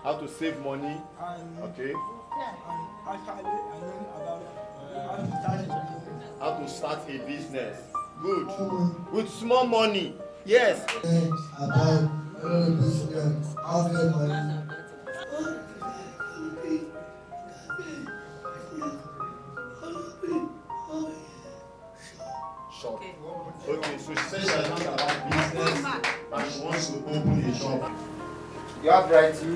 How to save money. Okay. How to start a business. Good. With small money. Yes. About business, how to get money. Shop. Okay, so she said she has not about business and she wants to open a shop. You have right to?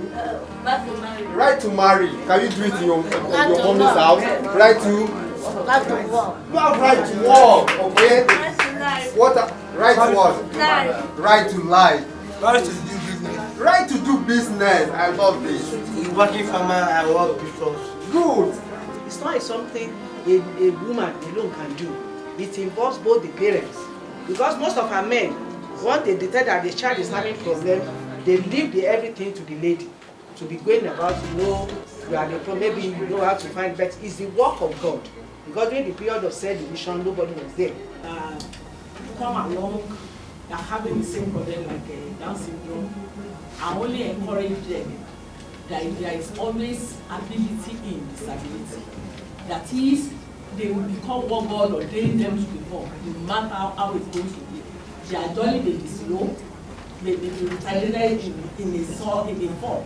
Right to marry. Can you do it in your mommy's house? Right to? Right to work. You have right to work, okay? What? Right to what? Right to life. Right to do business. Right to do business. I love this. In working farmer, I work before. Good. It's not something a woman alone can do. It involves both the parents. Because most of our men, once they detect that the child is having problem, they leave everything to the lady to be going about, you are the problem, maybe you know how to find, but it's the work of God. Because during the period of said division, nobody was there. Come along, they're having the same problem like Down syndrome. I only encourage them that there is always ability in disability. That is, they will become what God ordained them to become, no matter how it's going to be. Their journey may be slow, may be retarded in a form,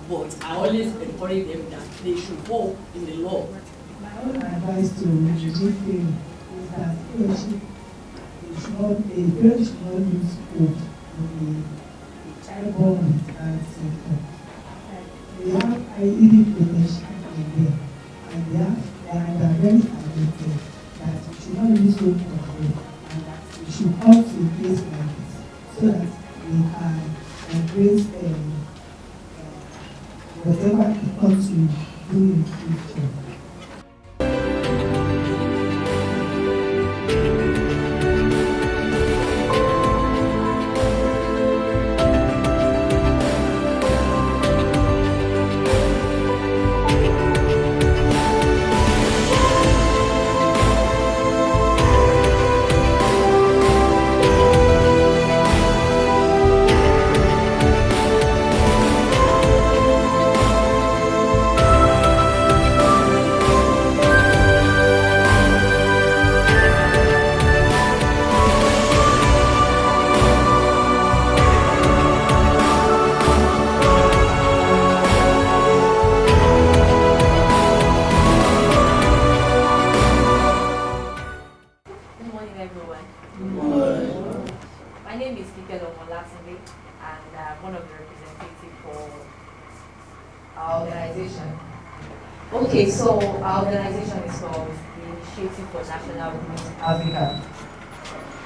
but I always encourage them that they should hope in the Lord. My own advice to the thing is that he or she should not use food in the child born with Down syndrome. They have IED potential in there, and they are very talented, that we should not use food for food, and that we should come to a place like this so that we can embrace whatever it comes to do in the future. Okay, so our organization is called the Initiative for National Growth Africa,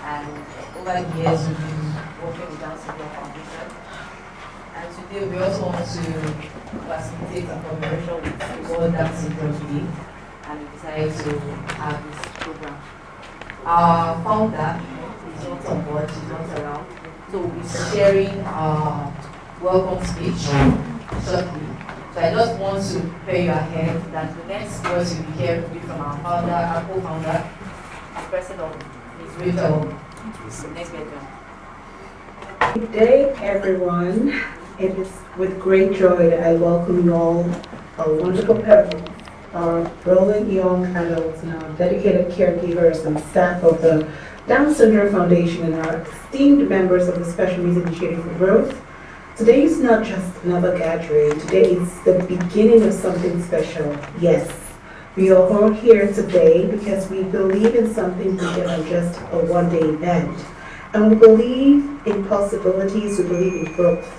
and over the years we've been working with Down Syndrome Foundation, and today we also want to facilitate a commemoration with the World Down Syndrome Day, and we decided to have this program. Our founder is not on board, she's not around, so we'll be sharing our welcome speech shortly. So I just want to prepare you ahead that the next words you'll be hearing will be from our founder, our co-founder, the president of Ms. Racheal Inegbedion. Good day, everyone. It is with great joy that I welcome you all, our wonderful parents, our brilliant young adults, and our dedicated caregivers and staff of the Down Syndrome Foundation, and our esteemed members of the Special Needs Initiative for Growth. Today is not just another gathering. Today is the beginning of something special. Yes, we are all here today because we believe in something bigger than just a one-day event. And we believe in possibilities, we believe in growth.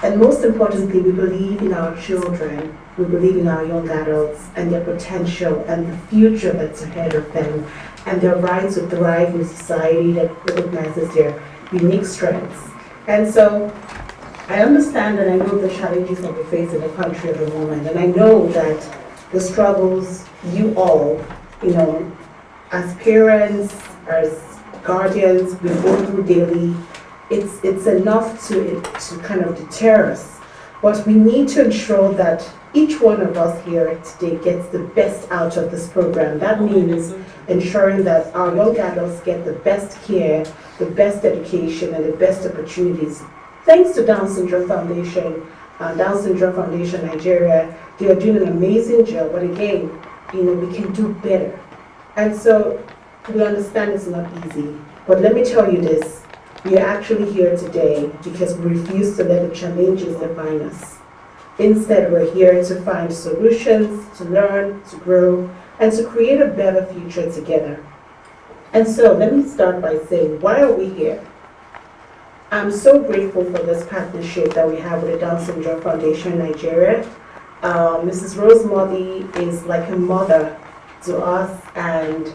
And most importantly, we believe in our children, we believe in our young adults and their potential and the future that's ahead of them and their right to thrive in a society that recognizes their unique strengths. And so, I understand and I know the challenges that we face in the country at the moment, and I know that the struggles you all, as parents, as guardians, we go through daily, it's enough to kind of deter us. But we need to ensure that each one of us here today gets the best out of this program. That means ensuring that our young adults get the best care, the best education, and the best opportunities. Thanks to Down Syndrome Foundation, Down Syndrome Foundation Nigeria, they are doing an amazing job, but again, we can do better. And so we understand it's not easy, but let me tell you this, we are actually here today because we refuse to let the challenges define us. Instead, we're here to find solutions, to learn, to grow, and to create a better future together. And so let me start by saying, why are we here? I'm so grateful for this partnership that we have with the Down Syndrome Foundation Nigeria. Mrs. Rose Modi is like a mother to us, and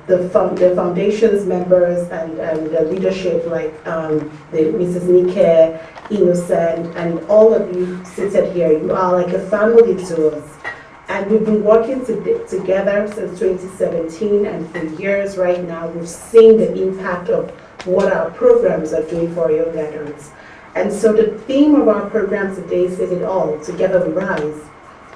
the foundation's members and the leadership, like Mrs. Nike, Innocent, and all of you seated here, you are like a family to us. And we've been working together since 2017, and for years right now, we've seen the impact of what our programs are doing for our young adults. And so the theme of our program today says it all, Together We Rise.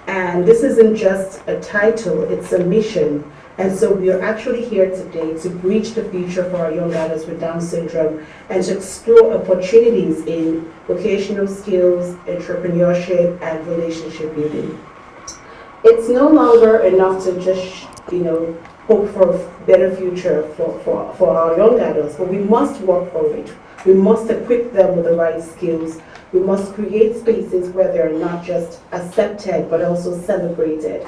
And this isn't just a title, it's a mission. And so we are actually here today to bridge the future for our young adults with Down syndrome and to explore opportunities in vocational skills, entrepreneurship, and relationship building. It's no longer enough to just, hope for a better future for our young adults, but we must work for it. We must equip them with the right skills. We must create spaces where they're not just accepted, but also celebrated.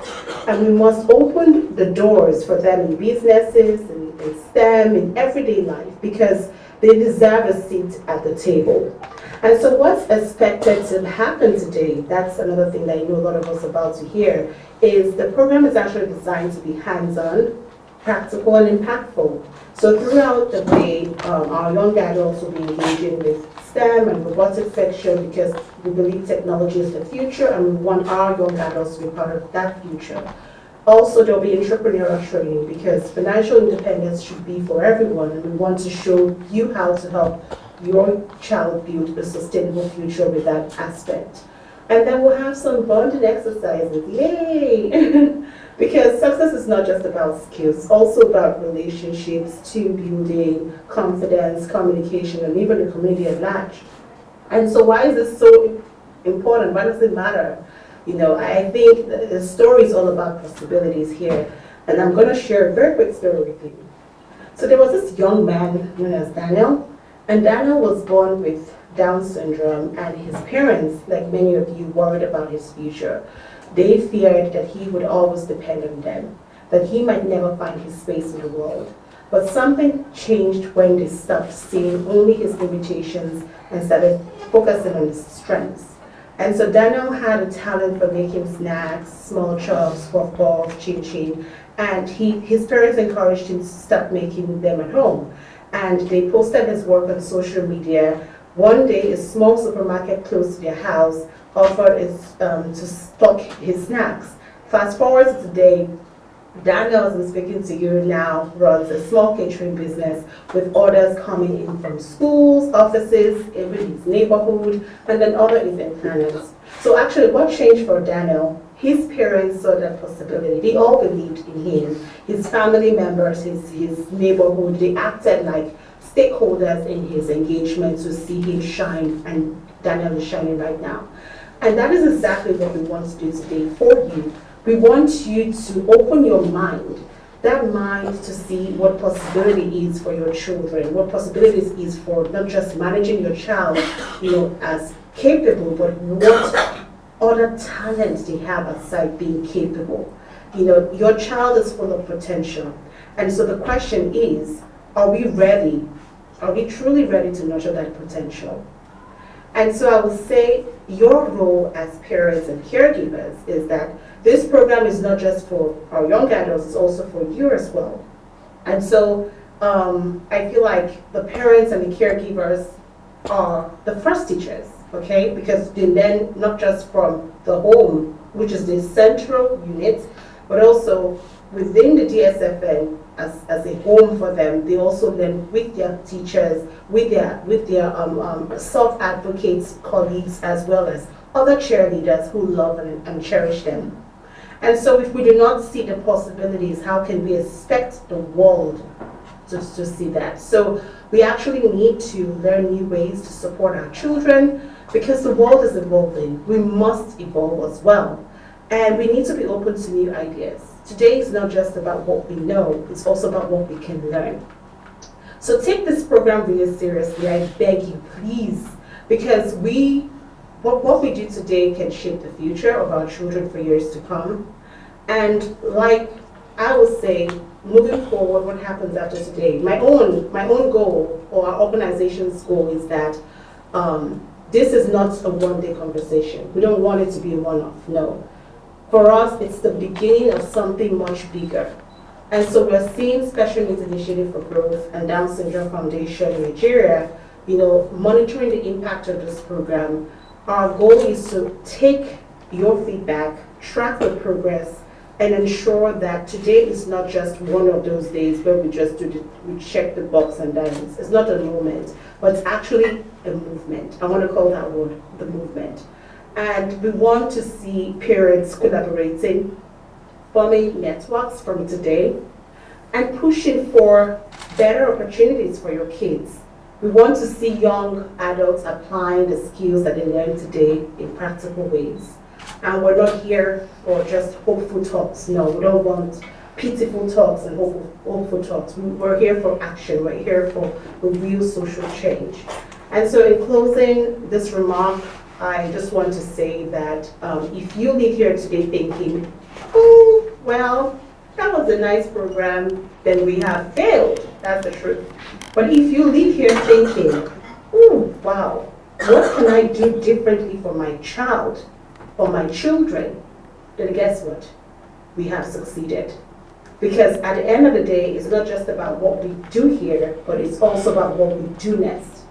And we must open the doors for them in businesses, in STEM, in everyday life, because they deserve a seat at the table. And so what's expected to happen today, that's another thing that I know a lot of us are about to hear, is the program is actually designed to be hands-on, practical, and impactful. So throughout the day, our young adults will be engaging with STEM and robotics section because we believe technology is the future and we want our young adults to be part of that future. Also, there'll be entrepreneurial training because financial independence should be for everyone, and we want to show you how to help your child build a sustainable future with that aspect. And then we'll have some bonding exercises, yay! Because success is not just about skills, it's also about relationships, team building, confidence, communication, and even the community at large. And so why is this so important? Why does it matter? I think the story is all about possibilities here. And I'm going to share a very quick story with you. So there was this young man known as Daniel, and Daniel was born with Down syndrome, and his parents, like many of you, worried about his future. They feared that he would always depend on them, that he might never find his space in the world. But something changed when they stopped seeing only his limitations and started focusing on his strengths. And so Daniel had a talent for making snacks, small chops, puff balls, chin-chin, and his parents encouraged him to start making them at home. And they posted his work on social media. One day, a small supermarket close to their house offered to stock his snacks. Fast forward to today, Daniel, as I'm speaking to you now, runs a small catering business with orders coming in from schools, offices, even his neighborhood, and then other event planners. So actually, what changed for Daniel? His parents saw that possibility. They all believed in him. His family members, his neighborhood, they acted like stakeholders in his engagement to see him shine, and Daniel is shining right now. And that is exactly what we want to do today for you. We want you to open your mind, that mind to see what possibility is for your children, what possibilities is for not just managing your child, as capable, but what other talents they have aside being capable. Your child is full of potential. And so the question is, are we ready? Are we truly ready to nurture that potential? And so I will say your role as parents and caregivers is that this program is not just for our young adults, it's also for you as well. And so I feel like the parents and the caregivers are the first teachers, okay? Because they learn not just from the home, which is the central unit, but also within the DSFN as a home for them. They also learn with their teachers, with their self-advocates, colleagues, as well as other cheerleaders who love and cherish them. And so if we do not see the possibilities, how can we expect the world to see that. So we actually need to learn new ways to support our children because the world is evolving. We must evolve as well. And we need to be open to new ideas. Today is not just about what we know, it's also about what we can learn. So take this program really seriously, I beg you, please, because what we do today can shape the future of our children for years to come. And like I would say, moving forward, what happens after today? My own goal, or our organization's goal, is that this is not a one-day conversation. We don't want it to be a one-off, no. For us, it's the beginning of something much bigger. And so we're seeing Special Needs Initiative for Growth and Down Syndrome Foundation in Nigeria, monitoring the impact of this program. Our goal is to take your feedback, track the progress, and ensure that today is not just one of those days where we just we check the box and dance. It's not a moment, but it's actually a movement. I want to call that word the movement. And we want to see parents collaborating, forming networks from today, and pushing for better opportunities for your kids. We want to see young adults applying the skills that they learn today in practical ways. And we're not here for just hopeful talks. No, we don't want pitiful talks and hopeful talks. We're here for action. We're here for a real social change. And so in closing this remark, I just want to say that if you leave here today thinking, oh, well, that was a nice program, then we have failed. That's the truth. But if you leave here thinking, oh, wow, what can I do differently for my child, for my children, then guess what? We have succeeded. Because at the end of the day, it's not just about what we do here, but it's also about what we do next.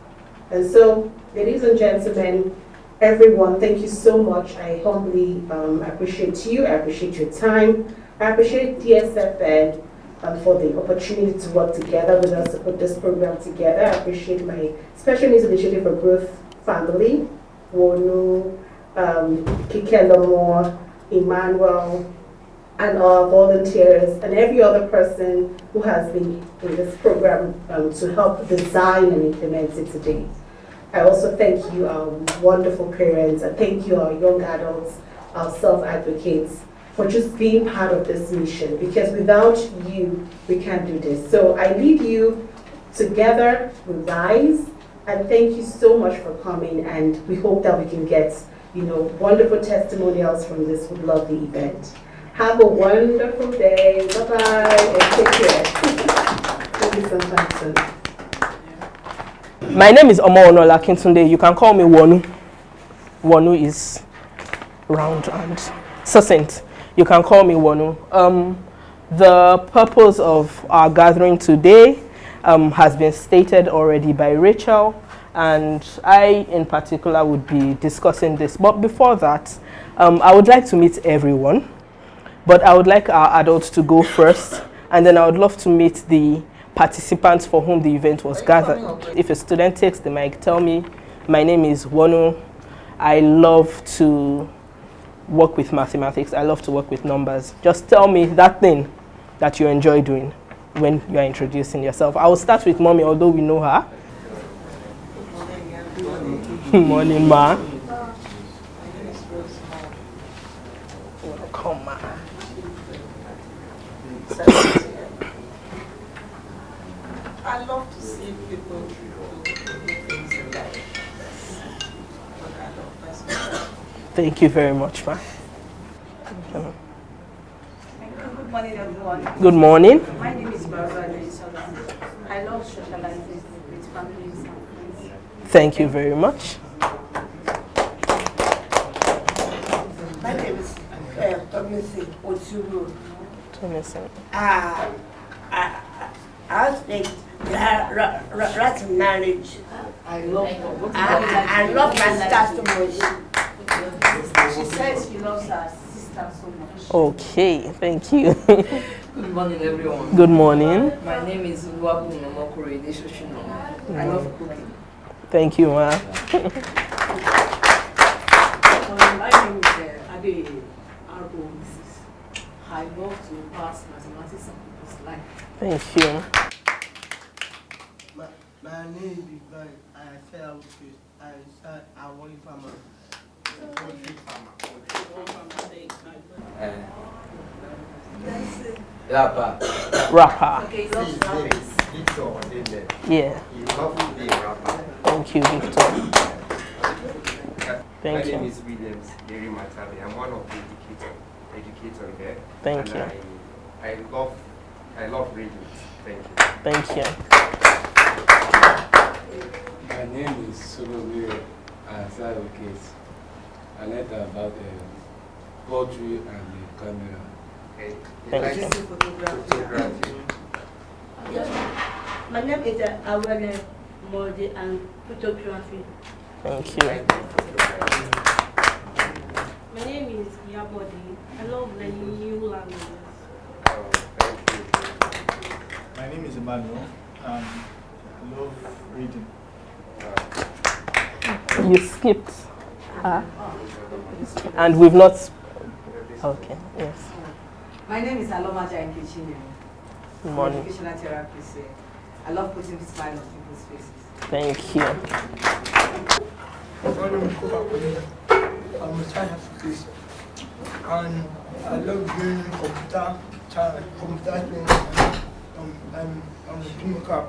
And so, ladies and gentlemen, everyone, thank you so much. I humbly appreciate you. I appreciate your time. I appreciate DSFN for the opportunity to work together with us to put this program together. I appreciate my Special Needs Initiative for Growth family, Wonu, Kikelomo, Emmanuel, and our volunteers, and every other person who has been in this program to help design and implement it today. I also thank you, our wonderful parents, and thank you, our young adults, our self-advocates, for just being part of this mission, because without you, we can't do this. So I leave you together, we rise, and thank you so much for coming, and we hope that we can get, wonderful testimonials from this lovely event. Have a wonderful day, bye-bye, and take care. Maybe sometime soon. My name is Omonola Kintunde. You can call me Wonu. Wonu is round and succinct. You can call me Wonu. The purpose of our gathering today has been stated already by Racheal, and I in particular would be discussing this. But before that, I would like to meet everyone, but I would like our adults to go first, and then I would love to meet the participants for whom the event was gathered. If a student takes the mic, tell me, my name is Wonu. I love to work with mathematics. I love to work with numbers. Just tell me that thing that you enjoy doing when you are introducing yourself. I will start with Mommy, although we know her. Morning, Ma. Welcome, Ma. I love to see people do things in life. Thank you very much, Ma. Good morning, everyone. Good morning. My name is Barbara. I love socializing with families and friends. Thank you very much. My name is Tomisi Otsuru. Tomisi. I think right to marriage. I love my sister so much. She says she loves her sister so much. Okay, thank you. Good morning, everyone. Good morning. My name is Uwabu Nomokore Deshoshino. I love cooking. Thank you, Ma. My name is Ade Arbo Mrs. I love to pass mathematics and people's life. Thank you. I want farmer. Rapper. Okay, you love rappers. Yeah. Thank you, Victor. Thank you. My name is Williams Gary Matabi. I'm one of the educators there. Thank you. I love reading. Thank you. Thank you. My name is Solomon Azarokes. I learned about poetry and the camera. Okay. Thank you. Photography. My name is Awele Modi and photography. Thank you. My name is Yabodi. I love learning new languages. My name is Emmanuel. I love reading. You skipped her. And we've not. Okay, yes. My name is Aloma Jainkichine. Good morning. Educational therapist. I love putting a smile on people's faces. Thank you. My name is Kofa. I'm a science physicist. And I love doing computer training. I'm a dream cap.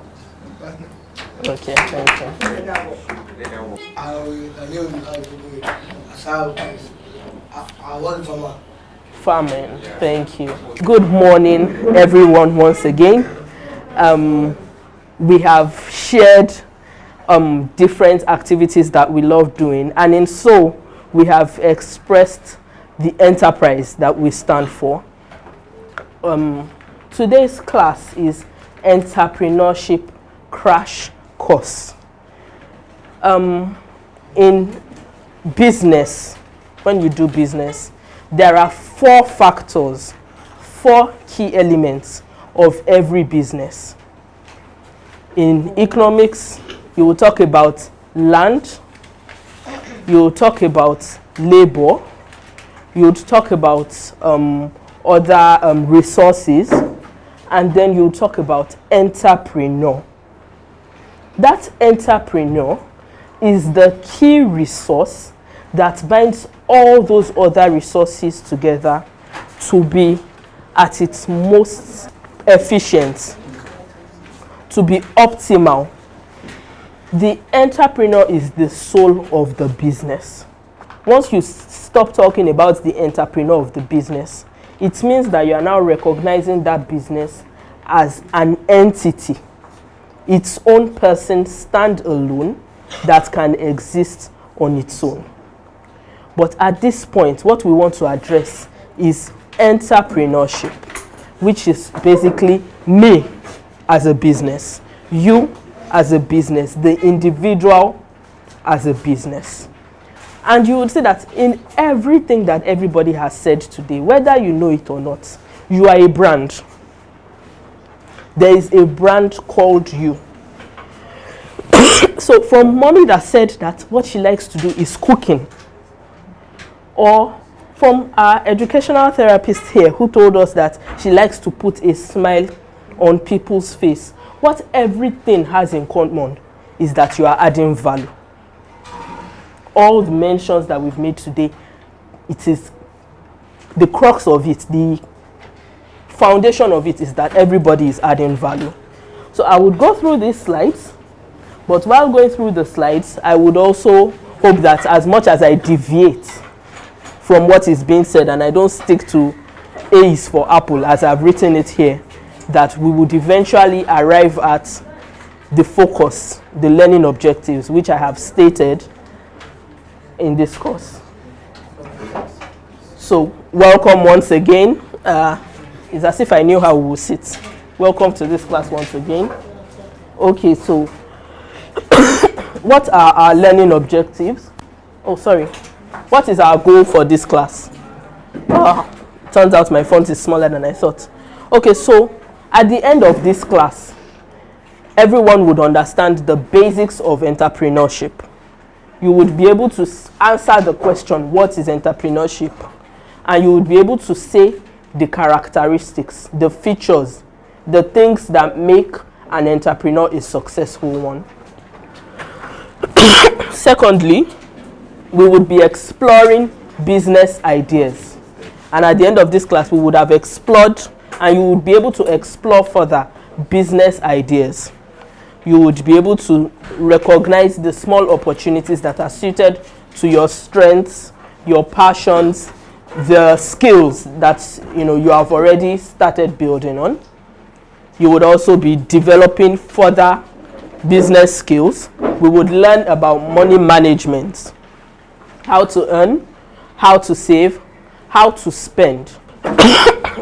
Okay, thank you. I want farmer. Farming, thank you. Good morning, everyone, once again. We have shared different activities that we love doing, and in so we have expressed the enterprise that we stand for. Today's class is Entrepreneurship Crash Course. In business, when you do business, there are 4 factors, 4 key elements of every business. In economics, you will talk about land, you will talk about labor, you would talk about other resources, and then you will talk about entrepreneur. That entrepreneur is the key resource that binds all those other resources together to be at its most efficient, to be optimal. The entrepreneur is the soul of the business. Once you stop talking about the entrepreneur of the business, it means that you are now recognizing that business as an entity, its own person, stand alone, that can exist on its own. But at this point, what we want to address is entrepreneurship, which is basically me as a business, you as a business, the individual as a business. And you would see that in everything that everybody has said today, whether you know it or not, you are a brand. There is a brand called you. So from mommy that said that what she likes to do is cooking, or from our educational therapist here who told us that she likes to put a smile on people's face, what everything has in common is that you are adding value. All the mentions that we've made today, it is the crux of it, the foundation of it is that everybody is adding value. So I would go through these slides, but while going through the slides, I would also hope that as much as I deviate from what is being said and I don't stick to A is for apple as I've written it here, that we would eventually arrive at the focus, the learning objectives, which I have stated in this course. So welcome once again. It's as if I knew how we would sit. Welcome to this class once again. Okay, so what are our learning objectives? Oh, sorry. What is our goal for this class? Turns out my font is smaller than I thought. Okay, so at the end of this class, everyone would understand the basics of entrepreneurship. You would be able to answer the question, what is entrepreneurship? And you would be able to say the characteristics, the features, the things that make an entrepreneur a successful one. Secondly, we would be exploring business ideas. And at the end of this class, we would have explored, and you would be able to explore further business ideas. You would be able to recognize the small opportunities that are suited to your strengths, your passions, the skills that you have already started building on. You would also be developing further business skills. We would learn about money management, how to earn, how to save, how to spend.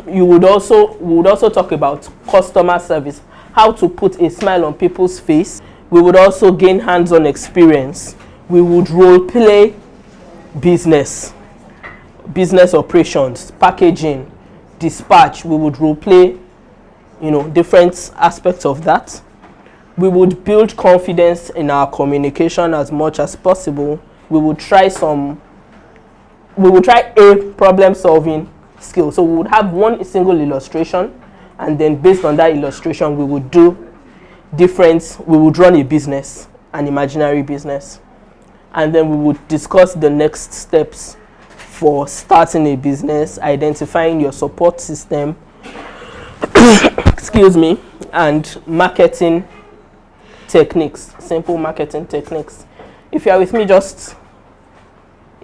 We would also talk about customer service, how to put a smile on people's face. We would also gain hands-on experience. We would role play business operations, packaging, dispatch. We would role play, different aspects of that. We would build confidence in our communication as much as possible. We would try a problem-solving skill. So we would have one single illustration, and then based on that illustration, we would run a business, an imaginary business. And then we would discuss the next steps for starting a business, identifying your support system, and marketing techniques, simple marketing techniques. If you are with me, just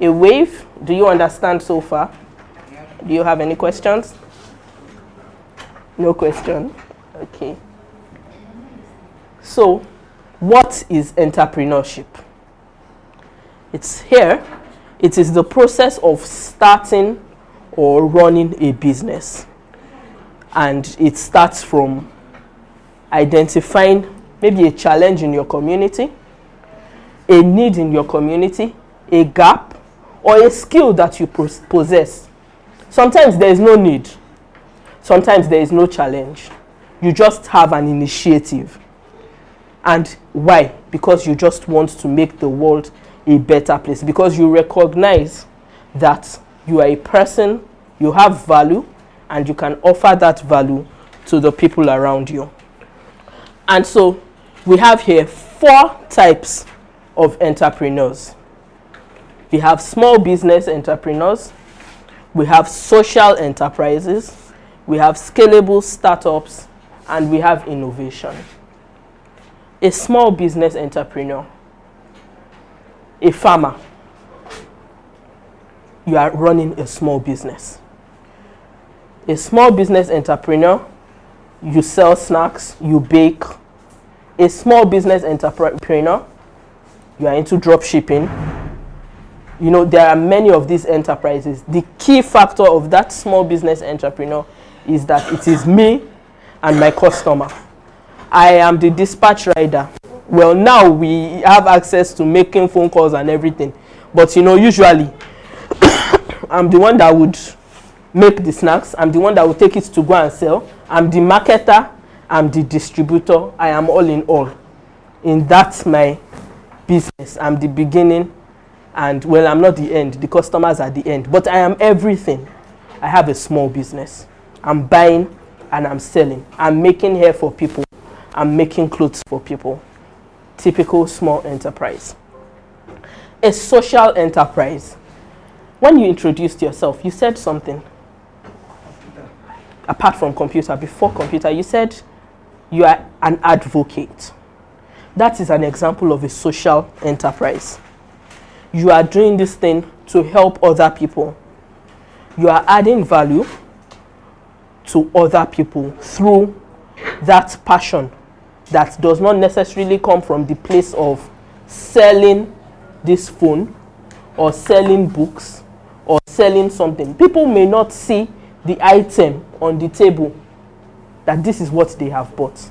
a wave. Do you understand so far? Do you have any questions? No question? Okay. So, what is entrepreneurship? It's here. It is the process of starting or running a business. And it starts from identifying maybe a challenge in your community, a need in your community, a gap, or a skill that you possess. Sometimes there is no need. Sometimes there is no challenge. You just have an initiative. And why? Because you just want to make the world a better place. Because you recognize that you are a person, you have value, and you can offer that value to the people around you. And so we have here 4 types of entrepreneurs. We have small business entrepreneurs, we have social enterprises, we have scalable startups, and we have innovation. A small business entrepreneur, a farmer, you are running a small business. A small business entrepreneur, you sell snacks, you bake. A small business entrepreneur, you are into drop shipping. There are many of these enterprises. The key factor of that small business entrepreneur is that it is me and my customer. I am the dispatch rider. Well, now we have access to making phone calls and everything. But usually, I'm the one that would make the snacks. I'm the one that would take it to go and sell. I'm the marketer. I'm the distributor. I am all in all. In that my business. I'm the beginning. And well, I'm not the end. The customers are the end. But I am everything. I have a small business. I'm buying and I'm selling. I'm making hair for people. I'm making clothes for people. Typical small enterprise. A social enterprise. When you introduced yourself, you said something. Apart from computer, before computer, you said you are an advocate. That is an example of a social enterprise. You are doing this thing to help other people. You are adding value to other people through that passion that does not necessarily come from the place of selling this phone or selling books or selling something. People may not see the item on the table that this is what they have bought.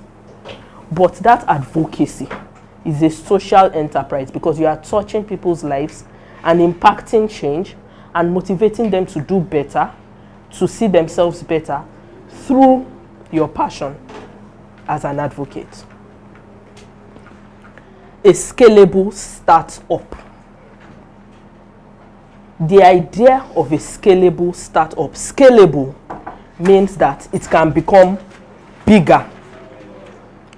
But that advocacy is a social enterprise because you are touching people's lives and impacting change and motivating them to do better, to see themselves better through your passion as an advocate. A scalable startup. The idea of a scalable startup, scalable means that it can become bigger.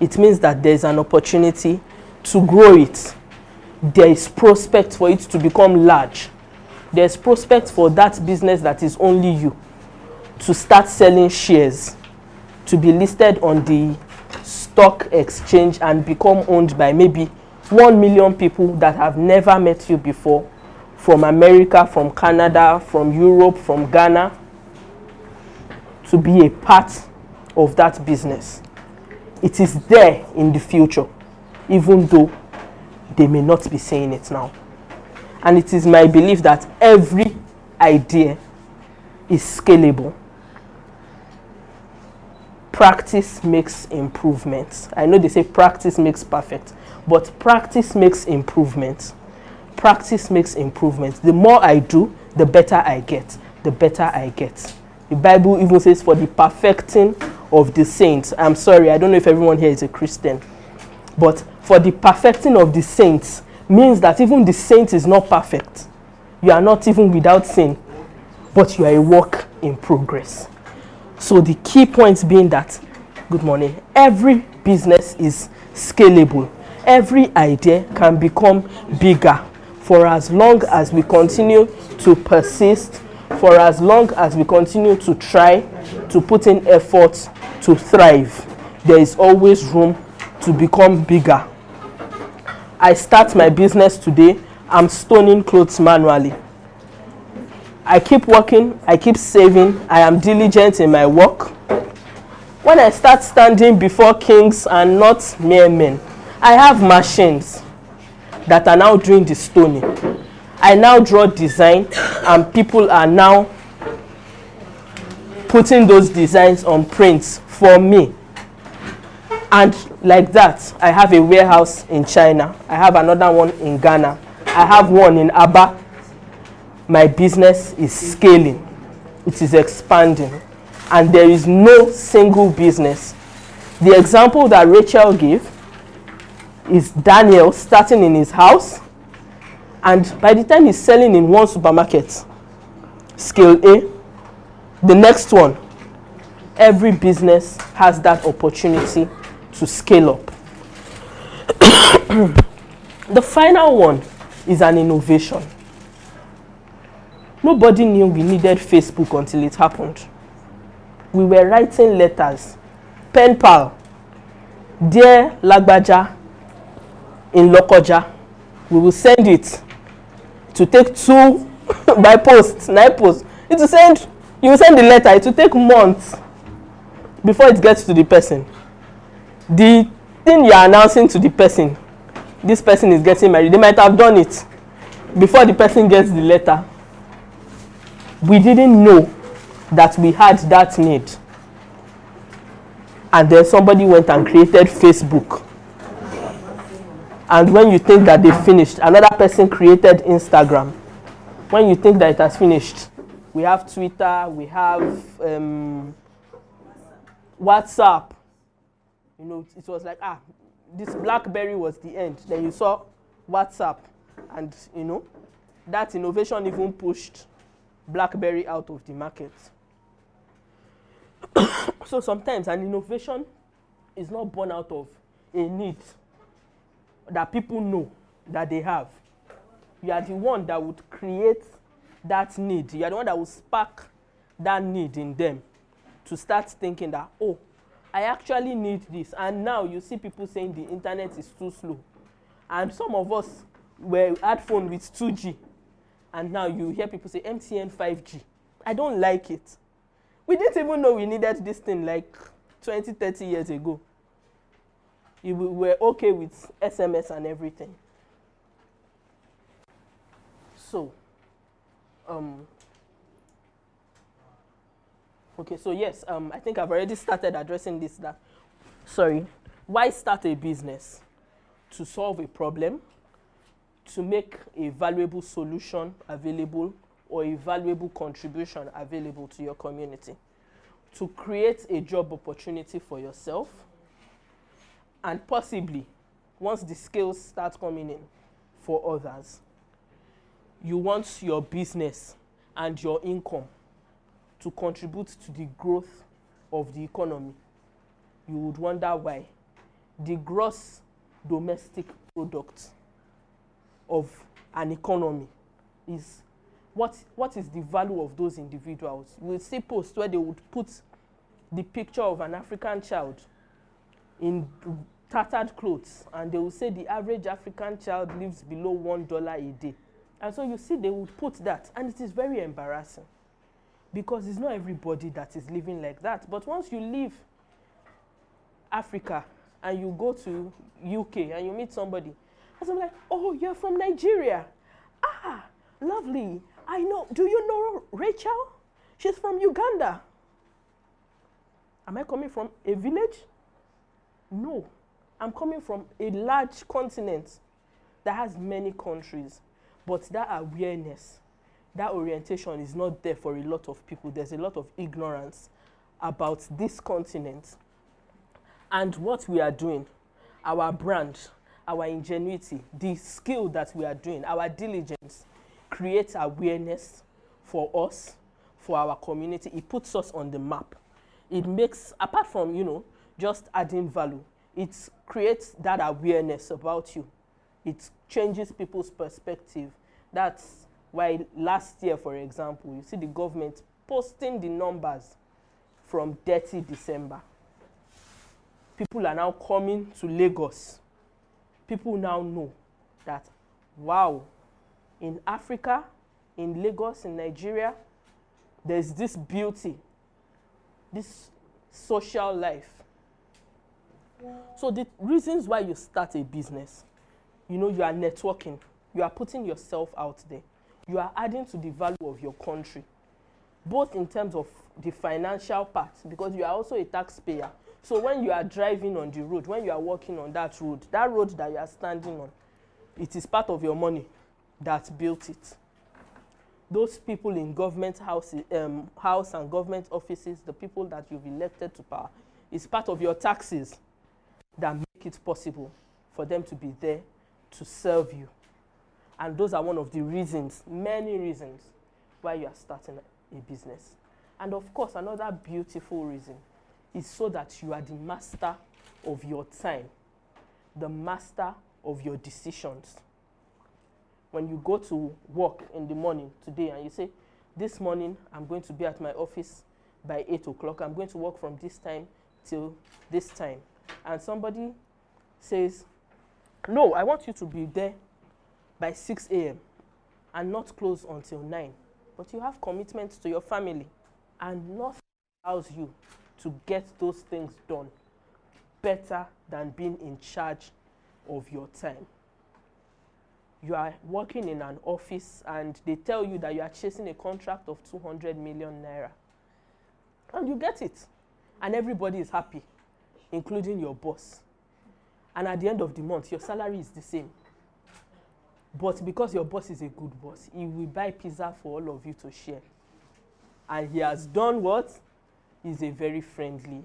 It means that there's an opportunity to grow it. there is prospect for it to become large. There's prospect for that business that is only you to start selling shares, to be listed on the stock exchange and become owned by maybe 1 million people that have never met you before, from America, from Canada, from Europe, from Ghana, to be a part of that business. It is there in the future, even though they may not be saying it now. And it is my belief that every idea is scalable. Practice makes improvements. I know they say practice makes perfect, but practice makes improvements. Practice makes improvements. The more I do, the better I get. The better I get. The Bible even says for the perfecting of the saints. I'm sorry, I don't know if everyone here is a Christian, but for the perfecting of the saints means that even the saint is not perfect. You are not even without sin, but you are a work in progress. So the key points being that, good morning, every business is scalable. Every idea can become bigger for as long as we continue to persist, for as long as we continue to try to put in effort to thrive. There is always room to become bigger. I start my business today, I'm stoning clothes manually. I keep working, I keep saving, I am diligent in my work. When I start standing before kings and not mere men, I have machines that are now doing the stoning. I now draw design and people are now putting those designs on prints for me. And like that, I have a warehouse in China. I have another one in Ghana. I have one in Aba. My business is scaling. It is expanding. And there is no single business. The example that Racheal gave is Daniel starting in his house. And by the time he's selling in one supermarket, scale A, the next one, every business has that opportunity to scale up. The final one is an innovation. Nobody knew we needed Facebook until it happened. We were writing letters, pen pal, dear Lagbaja in Lokoja. We will send it to take 2 by post, 9 posts. You will send the letter, it will take months before it gets to the person. The thing you are announcing to the person, this person is getting married, they might have done it before the person gets the letter. We didn't know that we had that need. And then somebody went and created Facebook. And when you think that they finished, another person created Instagram. When you think that it has finished, we have Twitter, we have WhatsApp. You know, it was like, this BlackBerry was the end. Then you saw WhatsApp. And, you know, that innovation even pushed BlackBerry out of the market. So sometimes an innovation is not born out of a need that people know that they have. You are the one that would create that need. You are the one that will spark that need in them to start thinking that, oh, I actually need this. And now you see people saying the internet is too slow. And some of us had phone with 2G. And now you hear people say MTN 5G. I don't like it. We didn't even know we needed this thing like 20, 30 years ago. We were okay with SMS and everything. So, okay, so yes, I think I've already started addressing this. Why start a business? To solve a problem, to make a valuable solution available or a valuable contribution available to your community, to create a job opportunity for yourself, and possibly, once the skills start coming in for others, you want your business and your income to contribute to the growth of the economy. You would wonder why. The gross domestic product of an economy is what is the value of those individuals. You will see posts where they would put the picture of an African child in tattered clothes, and they will say the average African child lives below $1 a day. And so you see they would put that, and it is very embarrassing because it's not everybody that is living like that. But once you leave Africa and you go to UK and you meet somebody, and I'm like, oh, you're from Nigeria. Ah, lovely. I know. Do you know Racheal? She's from Uganda. Am I coming from a village? No. I'm coming from a large continent that has many countries. But that awareness, that orientation is not there for a lot of people. There's a lot of ignorance about this continent and what we are doing, our brand, our ingenuity, the skill that we are doing, our diligence creates awareness for us, for our community. It puts us on the map. It makes, apart from, you know, just adding value, it creates that awareness about you. It changes people's perspective. That's why last year, for example, you see the government posting the numbers from dirty December. People are now coming to Lagos. People now know that, wow, in Africa, in Lagos, in Nigeria, there's this beauty, this social life. So the reasons why you start a business, you know, you are networking, you are putting yourself out there, you are adding to the value of your country, both in terms of the financial part, because you are also a taxpayer. So when you are driving on the road, when you are walking on that road that you are standing on, it is part of your money that built it. Those people in government house and government offices, the people that you've elected to power, is part of your taxes that make it possible for them to be there to serve you. And those are one of the reasons, many reasons, why you are starting a business. And of course, another beautiful reason is so that you are the master of your time, the master of your decisions. When you go to work in the morning today and you say, this morning I'm going to be at my office by 8 o'clock, I'm going to work from this time till this time. And somebody says, no, I want you to be there by 6 a.m. and not close until 9. But you have commitments to your family, and nothing allows you to get those things done better than being in charge of your time. You are working in an office and they tell you that you are chasing a contract of 200 million naira. And you get it. And everybody is happy, including your boss. And at the end of the month, your salary is the same. But because your boss is a good boss, he will buy pizza for all of you to share. And he has done what? He's a very friendly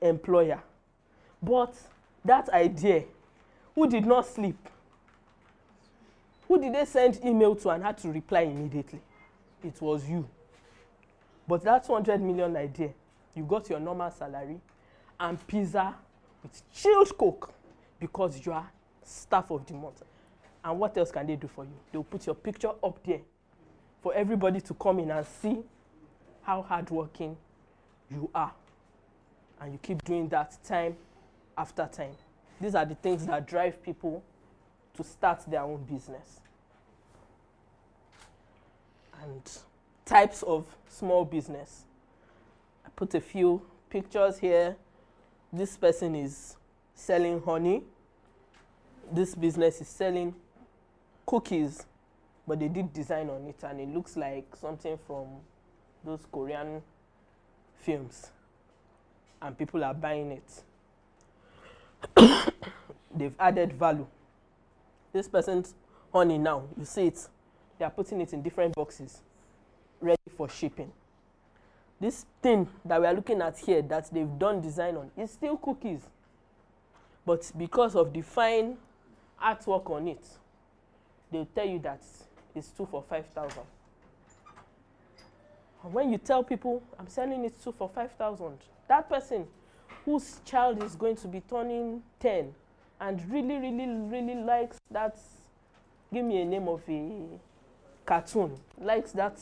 employer. But that idea, who did not sleep? Who did they send email to and had to reply immediately? It was you. But that 200 million idea, you got your normal salary and pizza with chilled Coke because you are staff of the month. And what else can they do for you? They'll put your picture up there for everybody to come in and see how hardworking you are. And you keep doing that time after time. These are the things that drive people to start their own business. And types of small business. I put a few pictures here. This person is selling honey. This business is selling cookies, but they did design on it and it looks like something from those Korean films. And people are buying it. They've added value. This person's honey now, you see it, they are putting it in different boxes, ready for shipping. This thing that we are looking at here that they've done design on is still cookies. But because of the fine artwork on it, they'll tell you that it's 2 for 5,000. And when you tell people, I'm selling it 2 for 5,000, that person whose child is going to be turning 10 and really likes that give me a name of a cartoon, likes that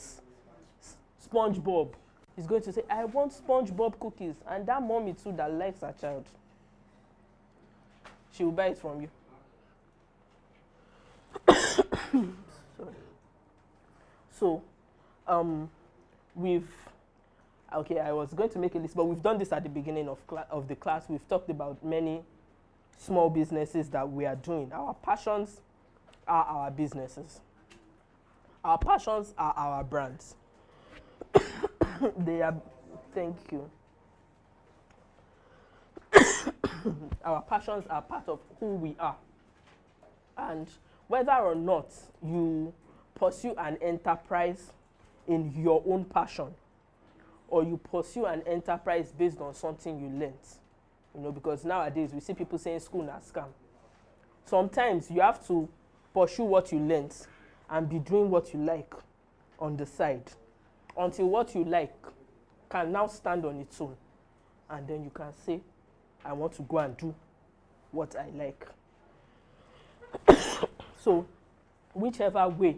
SpongeBob, is going to say, I want SpongeBob cookies. And that mommy too that likes her child, she will buy it from you. Sorry. So, I was going to make a list, but we've done this at the beginning of the class. We've talked about many small businesses that we are doing. Our passions are our businesses. Our passions are our brands. They are, thank you. Our passions are part of who we are. And whether or not you pursue an enterprise in your own passion, or you pursue an enterprise based on something you learnt, because nowadays we see people saying school na scam. Sometimes you have to pursue what you learnt and be doing what you like on the side until what you like can now stand on its own. And then you can say, I want to go and do what I like. So, whichever way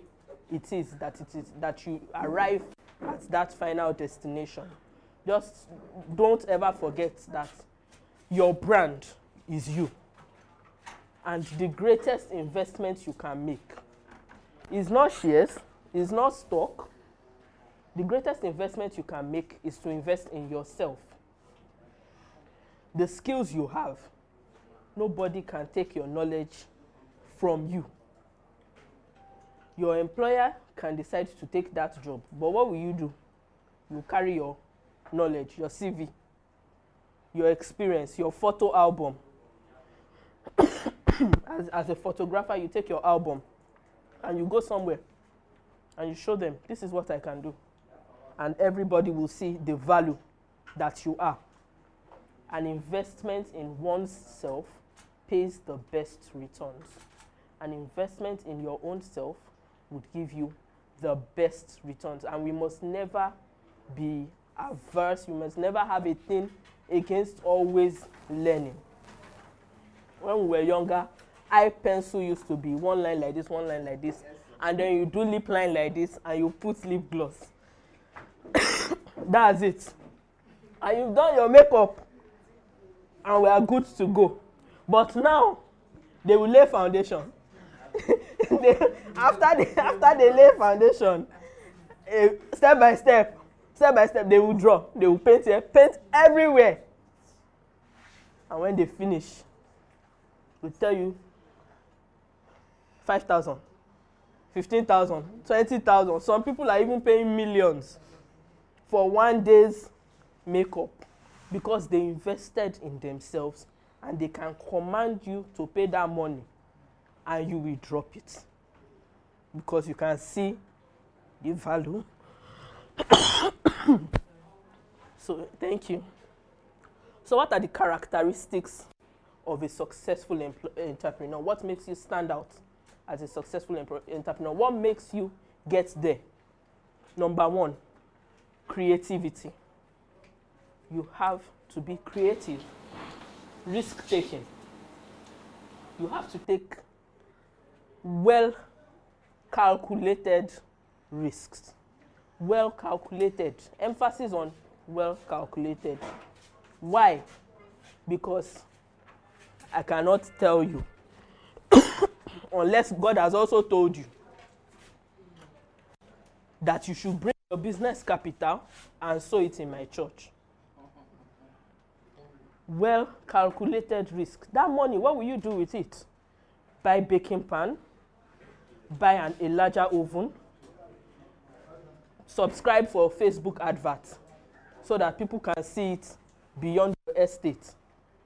it is that you arrive at that final destination, just don't ever forget that your brand is you. And the greatest investment you can make is not shares, is not stock. The greatest investment you can make is to invest in yourself. The skills you have, nobody can take your knowledge from you. Your employer can decide to take that job, but what will you do? You carry your knowledge, your CV, your experience, your photo album. As a photographer, you take your album and you go somewhere and you show them, this is what I can do. And everybody will see the value that you are. An investment in one's self pays the best returns. An investment in your own self would give you the best returns. And we must never be averse. We must never have a thing against always learning. When we were younger, eye pencil used to be one line like this, one line like this. And then you do lip line like this and you put lip gloss. That's it. And you've done your makeup and we are good to go. But now, they will lay foundation. After they lay foundation, step by step, they will draw. They will paint here, paint everywhere. And when they finish, we'll tell you 5,000, 15,000, 20,000. Some people are even paying millions for one day's makeup because they invested in themselves and they can command you to pay that money and you will drop it because you can see the value. So, thank you. So, what are the characteristics of a successful entrepreneur? What makes you stand out as a successful entrepreneur? What makes you get there? Number one, creativity. You have to be creative. Risk-taking. You have to take well-calculated risks. Well-calculated. Emphasis on well-calculated. Why? Because I cannot tell you unless God has also told you that you should bring your business capital and sow it in my church. Well-calculated risk. That money, what will you do with it? Buy baking pan, buy a larger oven, subscribe for Facebook advert so that people can see it beyond your estate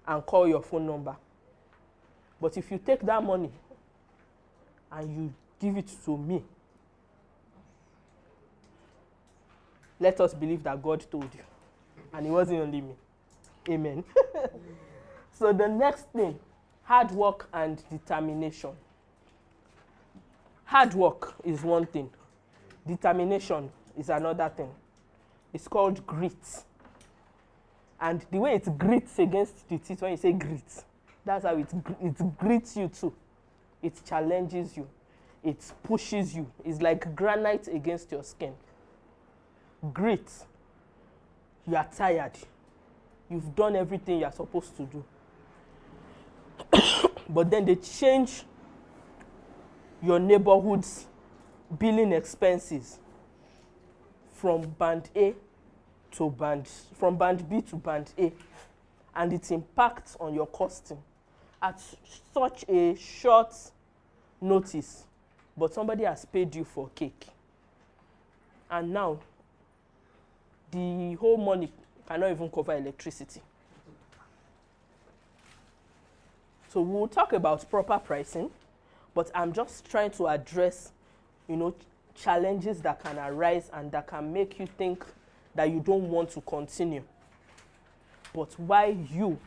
and call your phone number. But if you take that money and you give it to me, let us believe that God told you. And it wasn't only me. Amen. So the next thing, hard work and determination. Hard work is one thing. Determination is another thing. It's called grit. And the way it grits against the teeth when you say grit, that's how it grits you too. It challenges you. it pushes you. It's like granite against your skin. Grit. You are tired. You've done everything you're supposed to do. But then they change your neighborhood's billing expenses from band A to from band B to band A, and it impacts on your costing at such a short notice, but somebody has paid you for cake, and now the whole money cannot even cover electricity. So we'll talk about proper pricing, but I'm just trying to address, challenges that can arise and that can make you think that you don't want to continue, but why you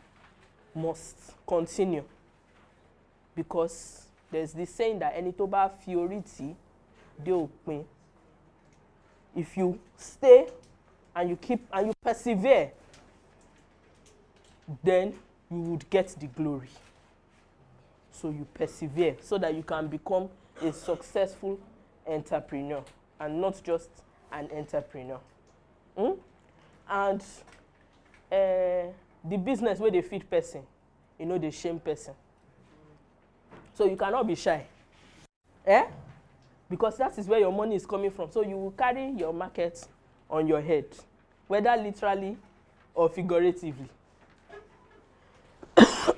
must continue. Because there's this saying that ẹni tó bá fi orí tì dé òpin. If you stay and you persevere, then you would get the glory. So you persevere so that you can become a successful entrepreneur and not just an entrepreneur. And the business where they feed person, they shame person. So you cannot be shy. Because that is where your money is coming from. So you will carry your market on your head, whether literally or figuratively.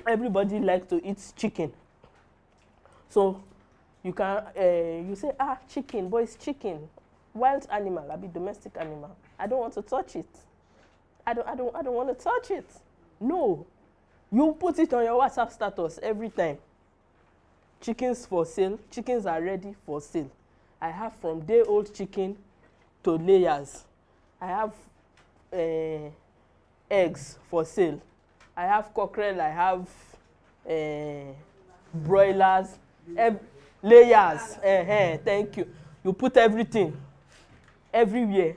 Everybody likes to eat chicken. So you can you say, chicken, boy, it's chicken. Wild animal, I be domestic animal. I don't want to touch it. I don't want to touch it. No. You put it on your WhatsApp status every time. Chickens for sale. Chickens are ready for sale. I have from day-old chicken to layers. I have eggs for sale. I have cockerel. I have broilers. Layers. Thank you. You put everything. Everywhere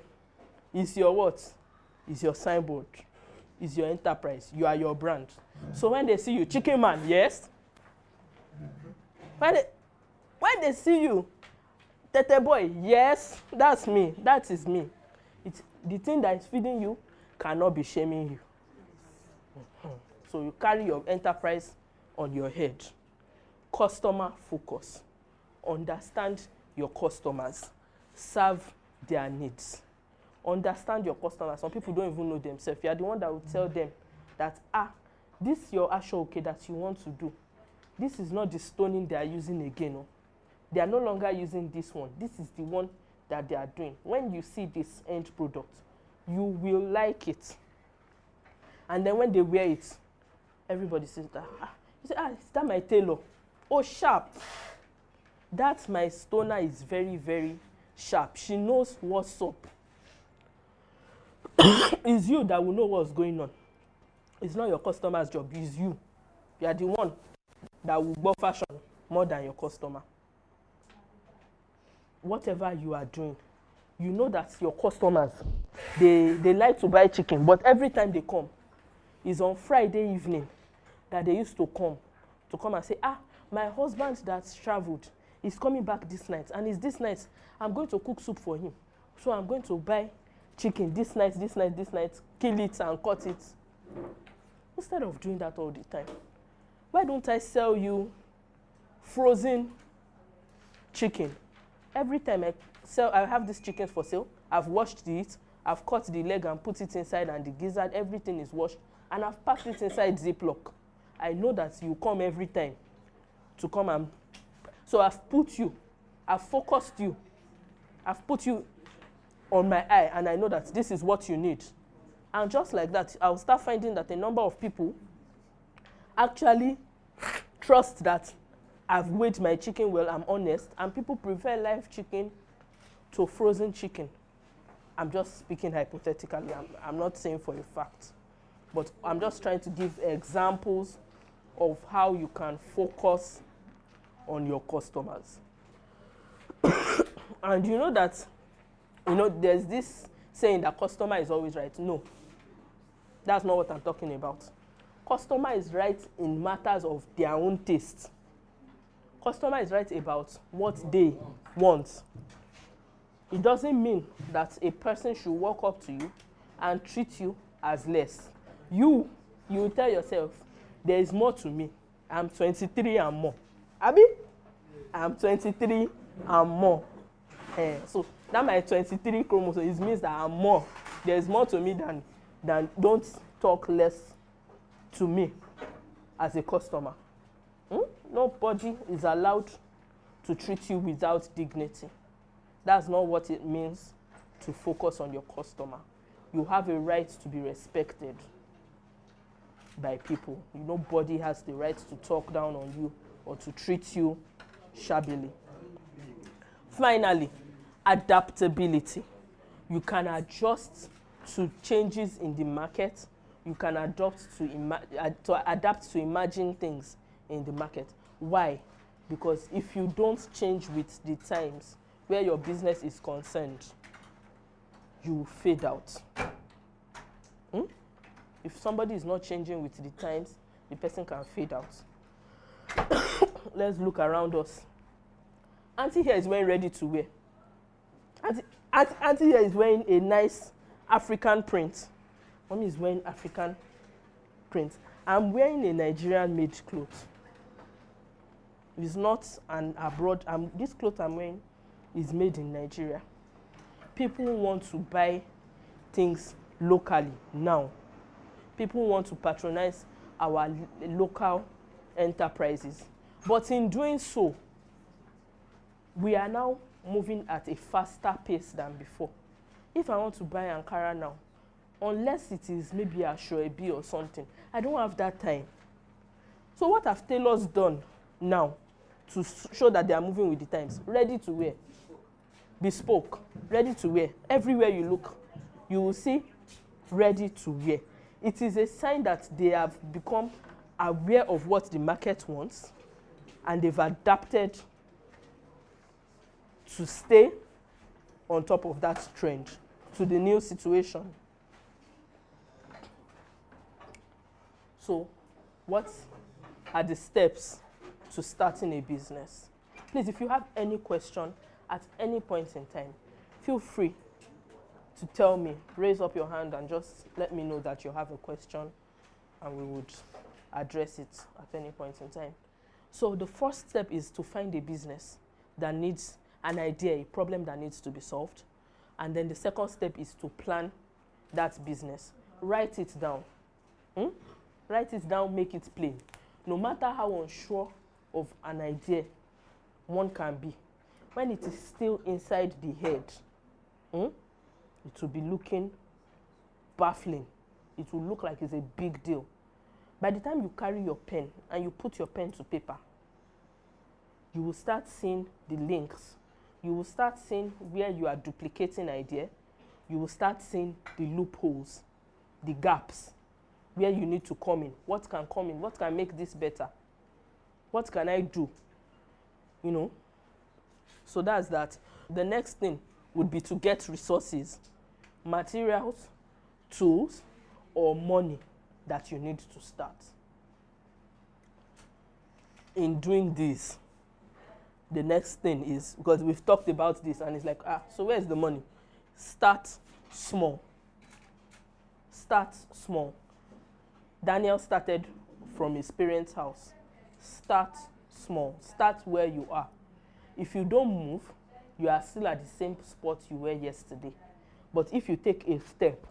is your what? Is your signboard. Is your enterprise. You are your brand. So when they see you, chicken man, yes? When they see you, Tete boy, yes, that's me. That is me. It's the thing that is feeding you cannot be shaming you. So you carry your enterprise on your head. Customer focus. Understand your customers. Serve their needs. Understand your customers. Some people don't even know themselves. You are the one that will tell them that, this is your ashoke that you want to do. This is not the stoning they are using again. No? They are no longer using this one. This is the one that they are doing. When you see this end product, you will like it. And then when they wear it, everybody says that, you say, is that my tailor? Oh, sharp. That my stoner is very, very sharp. She knows what's up. It's you that will know what's going on. It's not your customer's job. It's you. You are the one that will go fashion more than your customer. Whatever you are doing, you know that your customers, they like to buy chicken, but every time they come, it's on Friday evening that they used to come and say, my husband that's traveled is coming back this night, and it's this night I'm going to cook soup for him. So I'm going to buy chicken this night, kill it and cut it. Instead of doing that all the time, why don't I sell you frozen chicken? Every time I have these chickens for sale. I've washed it, I've cut the leg and put it inside, and the gizzard, everything is washed, and I've packed it inside Ziploc. I know that you come every time to come and... So I've focused you, I've put you on my eye, and I know that this is what you need. And just like that, I'll start finding that a number of people actually trust that I've weighed my chicken well, I'm honest, and people prefer live chicken to frozen chicken. I'm just speaking hypothetically. I'm not saying for a fact. But I'm just trying to give examples of how you can focus on your customers. And you know that, there's this saying that customer is always right. No, that's not what I'm talking about. Customer is right in matters of their own taste. Customer is right about what they want. It doesn't mean that a person should walk up to you and treat you as less. You tell yourself, there is more to me. I'm 23 and more. Abi? I'm 23 and more. So that my 23 chromosomes means that I'm more. There is more to me than don't talk less to me as a customer. Nobody is allowed to treat you without dignity. That's not what it means to focus on your customer. You have a right to be respected by people. Nobody has the right to talk down on you or to treat you shabbily. Finally, adaptability. You can adjust to changes in the market. You can adapt to imagine things in the market. Why? Because if you don't change with the times where your business is concerned, you will fade out. If somebody is not changing with the times, the person can fade out. Let's look around us. Auntie here is wearing ready to wear. Auntie here is wearing a nice African print. Mommy is wearing African print. I'm wearing a Nigerian made cloth. It's not an abroad. This cloth I'm wearing is made in Nigeria. People want to buy things locally now. People want to patronize our local enterprises. But in doing so, we are now moving at a faster pace than before. If I want to buy Ankara now, unless it is maybe a Shoebi or something, I don't have that time. So what have tailors done now to show that they are moving with the times? Ready to wear. Bespoke. Ready to wear. Everywhere you look, you will see ready to wear. It is a sign that they have become aware of what the market wants and they've adapted to stay on top of that trend, to the new situation. So, what are the steps to starting a business? Please, if you have any question at any point in time, feel free to tell me. Raise up your hand and just let me know that you have a question and we would address it at any point in time. So the first step is to find a business that needs an idea, a problem that needs to be solved. And then the second step is to plan that business. Write it down. Write it down, make it plain. No matter how unsure of an idea one can be, when it is still inside the head, it will be looking baffling. It will look like it's a big deal. By the time you carry your pen and you put your pen to paper, you will start seeing the links. You will start seeing where you are duplicating idea. You will start seeing the loopholes, the gaps, where you need to come in. What can come in? What can make this better? What can I do? So that's that. The next thing would be to get resources, materials, tools, or money that you need to start. In doing this, the next thing is, because we've talked about this and it's like, so where's the money? Start small. Start small. Daniel started from his parents' house. Start small. Start where you are. If you don't move, you are still at the same spot you were yesterday. But if you take a step,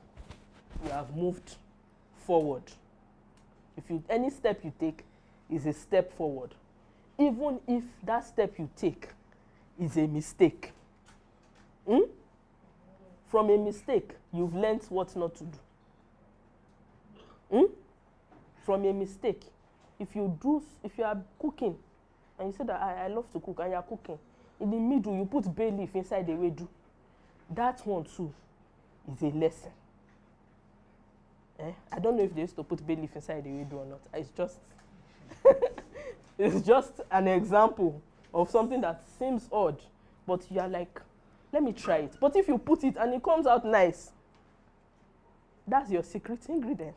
you have moved forward. Any step you take is a step forward. Even if that step you take is a mistake. From a mistake, you've learned what not to do. From a mistake, if you are cooking and you say that I love to cook and you are cooking, in the middle you put bay leaf inside the wedu, that one too is a lesson. I don't know if they used to put bay leaf inside the wedu or not. It's just it's just an example of something that seems odd, but you are like, let me try it. But if you put it and it comes out nice, that's your secret ingredient.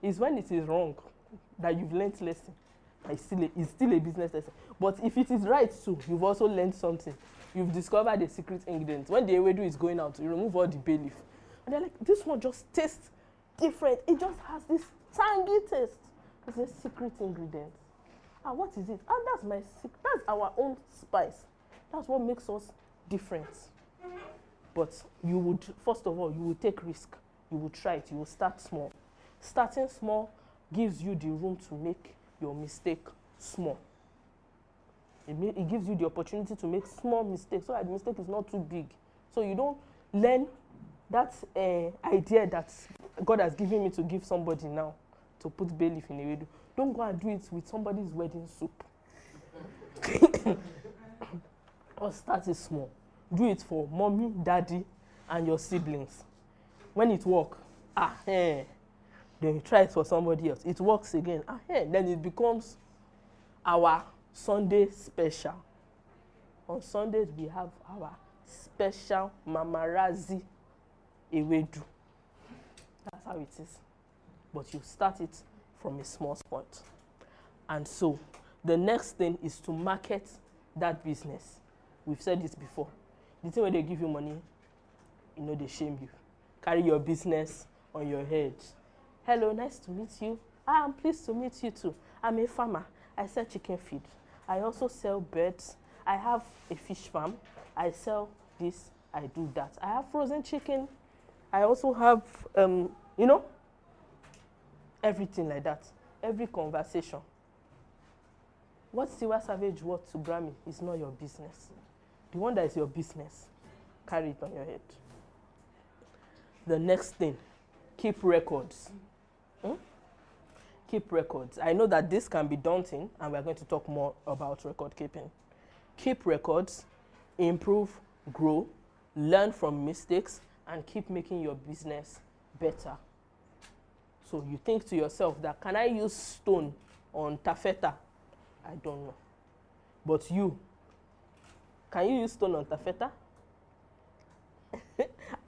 It's when it is wrong that you've learned lesson. It's still a business lesson. But if it is right too, you've also learned something. You've discovered the secret ingredients. When the ewedu is going out, you remove all the bay leaf. And they're like, this one just tastes different. It just has this tangy taste. It's a secret ingredient. And what is it? And that's my secret. That's our own spice. That's what makes us different. But you would, first of all, you will take risk. You will try it. You will start small. Starting small gives you the room to make your mistake small. It gives you the opportunity to make small mistakes so that the mistake is not too big. So you don't learn that idea that God has given me to give somebody now to put bay leaf in a wedu. Don't go and do it with somebody's wedding soup. Or start it small. Do it for mommy, daddy, and your siblings. When it works, then you try it for somebody else. It works again. Then it becomes our Sunday special. On Sundays, we have our special Mamarazi Ewedu. That's how it is. But you start it from a small point. And so, the next thing is to market that business. We've said this before. The thing when they give you money, they shame you. Carry your business on your head. Hello, nice to meet you. I'm pleased to meet you too. I'm a farmer. I sell chicken feed. I also sell birds. I have a fish farm. I sell this. I do that. I have frozen chicken. I also have, everything like that. Every conversation. What Tiwa Savage worth to Grammy is not your business. The one that is your business, carry it on your head. The next thing, keep records. Keep records. I know that this can be daunting, and we're going to talk more about record keeping. Keep records, improve, grow, learn from mistakes, and keep making your business better. So you think to yourself that, can I use stone on taffeta? I don't know. But you, can you use stone on taffeta?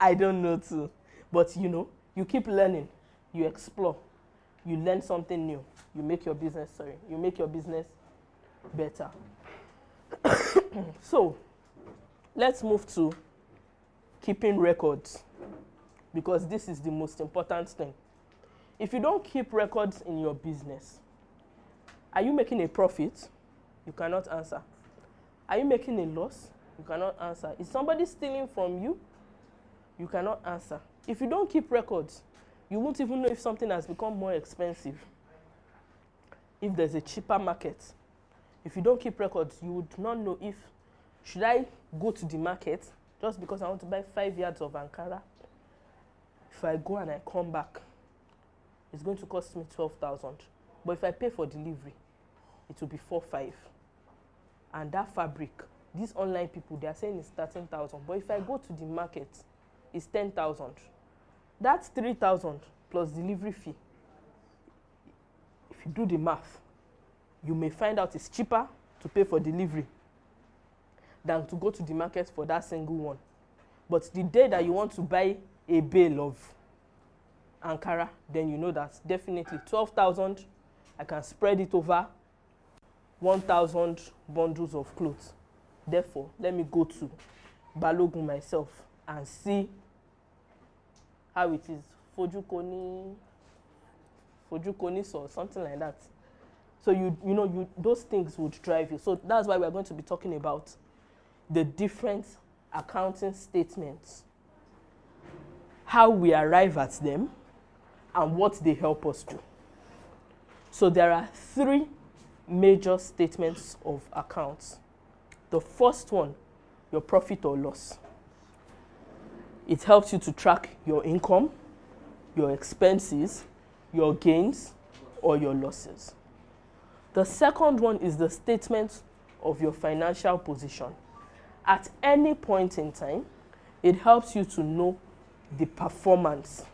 I don't know too. But you keep learning, you explore, you learn something new, you make your business better. So, let's move to keeping records, because this is the most important thing. If you don't keep records in your business, are you making a profit? You cannot answer. Are you making a loss? You cannot answer. Is somebody stealing from you? You cannot answer. If you don't keep records, you won't even know if something has become more expensive. If there's a cheaper market. If you don't keep records, you would not know if, should I go to the market just because I want to buy 5 yards of Ankara? If I go and I come back, it's going to cost me 12,000. But if I pay for delivery, it will be 4,500. And that fabric, these online people, they are saying it's 13,000. But if I go to the market, it's 10,000. That's 3,000 plus delivery fee. If you do the math, you may find out it's cheaper to pay for delivery than to go to the market for that single one. But the day that you want to buy a bale of Ankara, then you know that definitely 12,000, I can spread it over 1,000 bundles of clothes. Therefore, let me go to Balogun myself and see how it is. Fojukoni or something like that. So those things would drive you. So that's why we're going to be talking about the different accounting statements, how we arrive at them, and what they help us do. So there are 3 major statements of accounts. The first one, your profit or loss. It helps you to track your income, your expenses, your gains, or your losses. The second one is the statement of your financial position. At any point in time, it helps you to know the performance,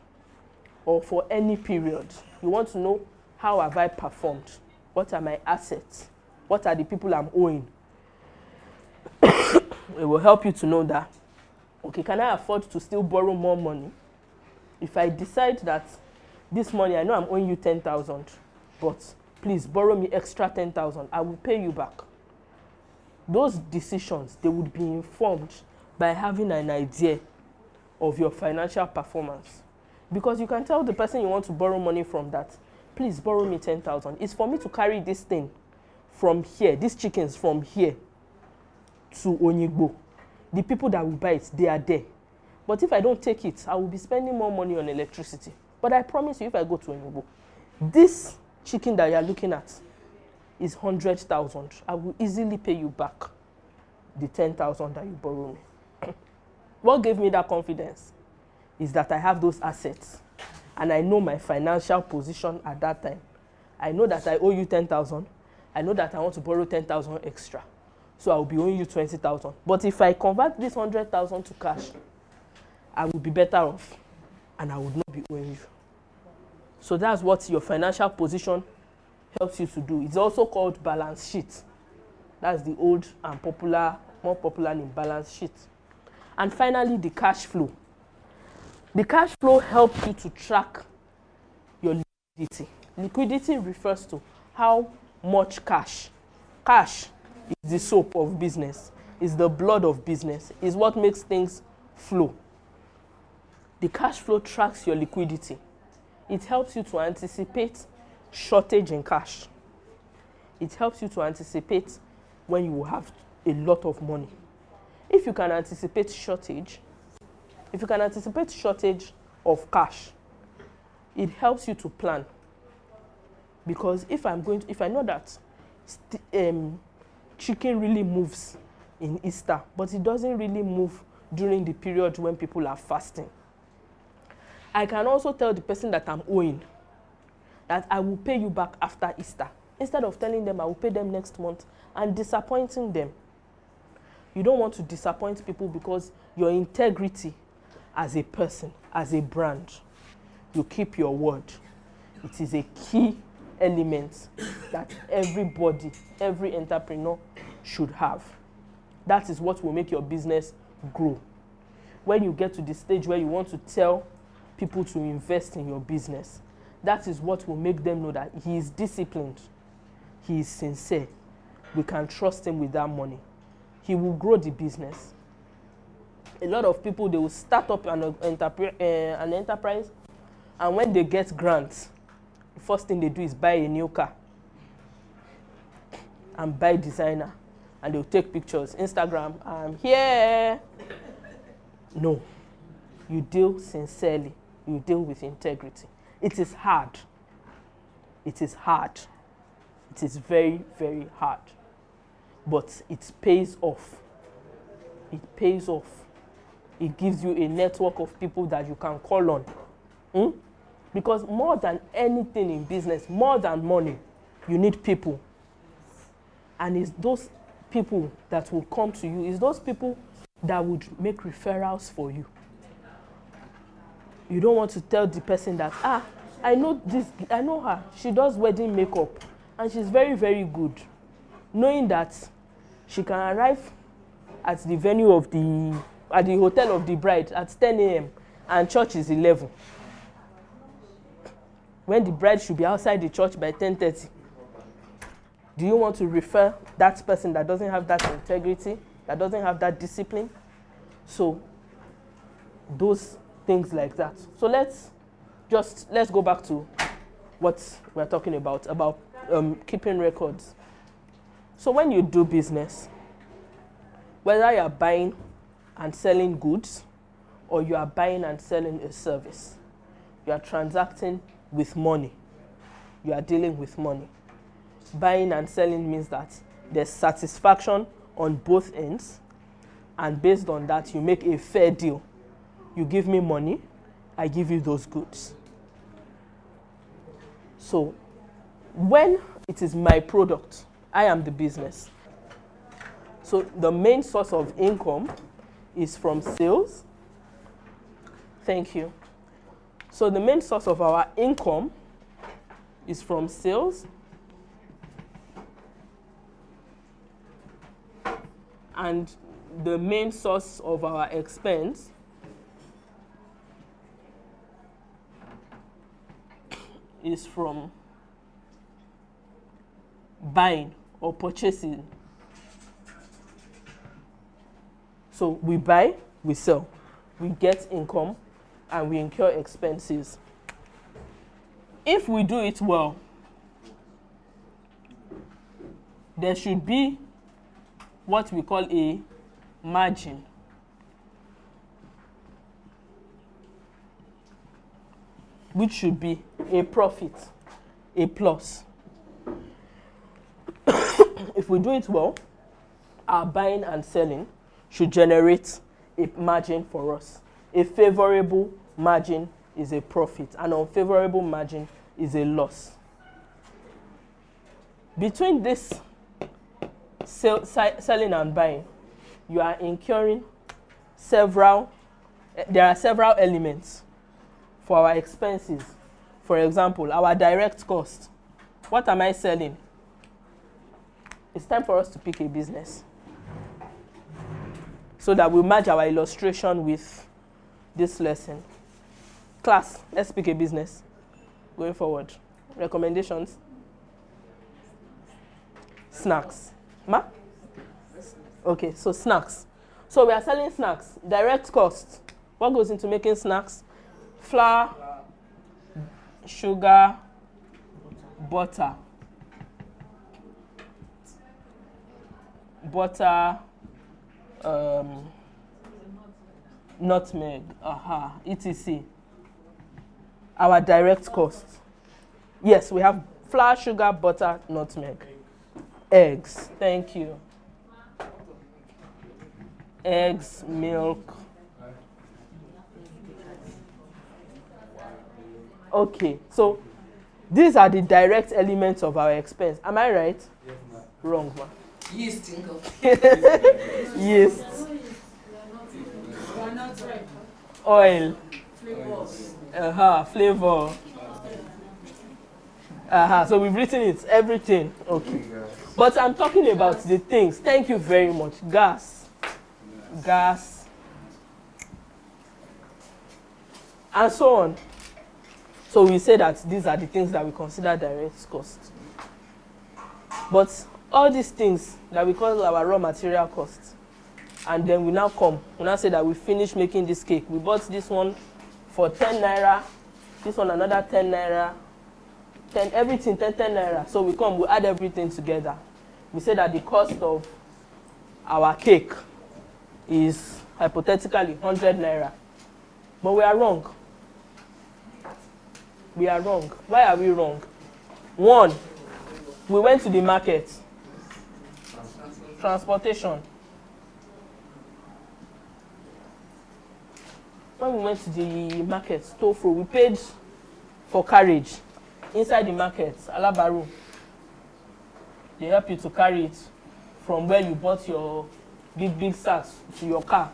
or for any period. You want to know, how have I performed? What are my assets? What are the people I'm owing? It will help you to know that, okay, can I afford to still borrow more money? If I decide that this money, I know I'm owing you 10,000, but please borrow me extra 10,000. I will pay you back. Those decisions, they would be informed by having an idea of your financial performance. Because you can tell the person you want to borrow money from that, please borrow me 10,000. It's for me to carry this thing from here, these chickens from here to Onigbo. The people that will buy it, they are there. But if I don't take it, I will be spending more money on electricity. But I promise you, if I go to Onigbo, this chicken that you are looking at is 100,000. I will easily pay you back the 10,000 that you borrow me. What gave me that confidence is that I have those assets and I know my financial position at that time. I know that I owe you 10,000. I know that I want to borrow 10,000 extra. So I will be owing you 20,000. But if I convert this 100,000 to cash, I will be better off and I would not be owing you. So that's what your financial position helps you to do. It's also called balance sheet. That's the old and popular, more popular name, balance sheet. And finally, the cash flow. The cash flow helps you to track your liquidity. Liquidity refers to how much cash. Cash is the soap of business, is the blood of business, is what makes things flow. The cash flow tracks your liquidity. It helps you to anticipate shortage in cash. It helps you to anticipate when you will have a lot of money. If you can anticipate shortage, of cash, it helps you to plan. Because if I know that chicken really moves in Easter, but it doesn't really move during the period when people are fasting, I can also tell the person that I'm owing that I will pay you back after Easter, instead of telling them I will pay them next month and disappointing them. You don't want to disappoint people because your integrity as a person, as a brand, you keep your word. It is a key element that everybody, every entrepreneur should have. That is what will make your business grow. When you get to the stage where you want to tell people to invest in your business, that is what will make them know that he is disciplined, he is sincere. We can trust him with that money. He will grow the business. A lot of people, they will start up an enterprise, and when they get grants, the first thing they do is buy a new car and buy designer, and they'll take pictures. Instagram, I'm here. No, you deal sincerely. You deal with integrity. It is hard. It is hard. It is very, very hard. But it pays off. It pays off. It gives you a network of people that you can call on. Because more than anything in business, more than money, you need people. And it's those people that will come to you. It's those people that would make referrals for you. You don't want to tell the person that, I know her. She does wedding makeup and she's very, very good. Knowing that she can arrive at the venue of at the hotel of the bride at 10 a.m. and church is 11. When the bride should be outside the church by 10:30. Do you want to refer that person that doesn't have that integrity, that doesn't have that discipline? So those things like that. So let's go back to what we're talking about keeping records. So when you do business, whether you are buying and selling goods or you are buying and selling a service, you are transacting with money. You are dealing with money. Buying and selling means that there's satisfaction on both ends, and based on that, you make a fair deal. You give me money, I give you those goods. So when it is my product, I am the business. So the main source of income is from sales. Thank you. So the main source of our income is from sales. And the main source of our expense is from buying or purchasing. So we buy, we sell, we get income, and we incur expenses. If we do it well, there should be what we call a margin. Which should be a profit, a plus. If we do it well, our buying and selling should generate a margin for us. A favorable margin is a profit. An unfavorable margin is a loss. Between this selling and buying, you are incurring there are several elements for our expenses. For example, our direct cost. What am I selling? It's time for us to pick a business so that we match our illustration with this lesson. Class, let's pick a business going forward. Recommendations? Snacks. Ma? Okay, so snacks. So we are selling snacks. Direct cost. What goes into making snacks? Flour, sugar, butter. Nutmeg, etc. Our direct cost. Yes, we have flour, sugar, butter, nutmeg. Eggs, thank you. Eggs, milk. Okay, so these are the direct elements of our expense. Am I right? Yes, ma'am. Wrong, ma. Yeast. Yeast. Oil. Flavor. So we've written it, everything. Okay. But I'm talking about the things. Thank you very much. Gas. And so on. So we say that these are the things that we consider direct costs. But all these things that we call our raw material costs, and then we now say that we finished making this cake. We bought this one for 10 naira, this one another 10 naira, everything 10 naira. So we add everything together. We say that the cost of our cake is hypothetically 100 naira. But we are wrong. We are wrong. Why are we wrong? One, we went to the market. Transportation. When we went to the market, Stofro, we paid for carriage inside the market, Alabaru. They help you to carry it from where you bought your big sacks to your car.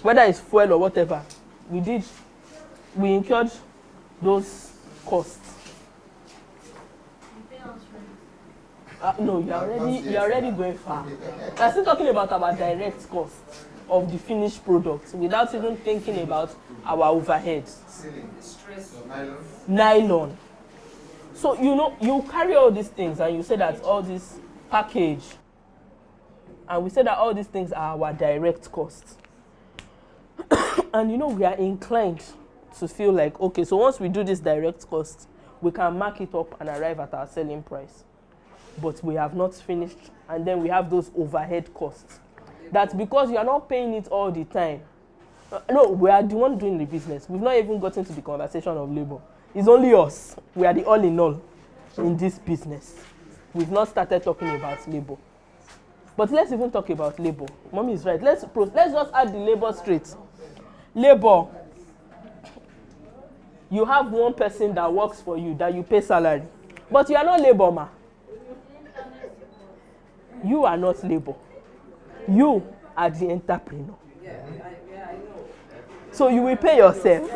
Whether it's fuel or whatever, we incurred those costs. No, you're already going far. We're still talking about our direct cost of the finished product without even thinking about our overheads. Nylon. So you carry all these things and you say that all this package, and we say that all these things are our direct costs. And we are inclined to feel like, okay, so once we do this direct cost, we can mark it up and arrive at our selling price. But we have not finished, and then we have those overhead costs. That's because you are not paying it all the time. No, we are the one doing the business. We've not even gotten to the conversation of labor. It's only us. We are the all in all in this business. We've not started talking about labor. But let's even talk about labor. Mommy is right. Let's just add the labor straight. Labor. You have one person that works for you, that you pay salary. But you are not labor, ma. You are not labor. You are the entrepreneur. I know. So you will pay yourself,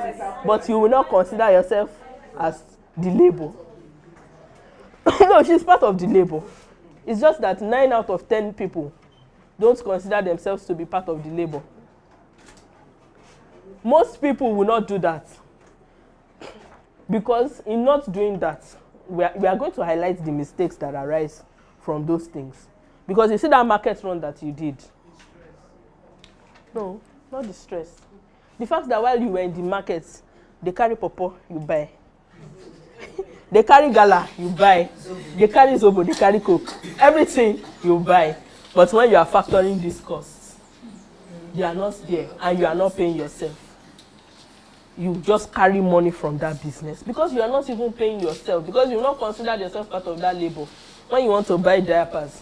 but you will not consider yourself as the labor. No, she's part of the labor. It's just that 9 out of 10 people don't consider themselves to be part of the labor. Most people will not do that. Because in not doing that, we are going to highlight the mistakes that arise from those things. Because you see that market run that you did. No, not the stress. The fact that while you were in the market, they carry pawpaw, you buy. They carry gala, you buy. They carry zobo, they carry coke. Everything you buy. But when you are factoring these costs, they are not there and you are not paying yourself. You just carry money from that business because you are not even paying yourself, because you not consider yourself part of that labor. When you want to buy diapers,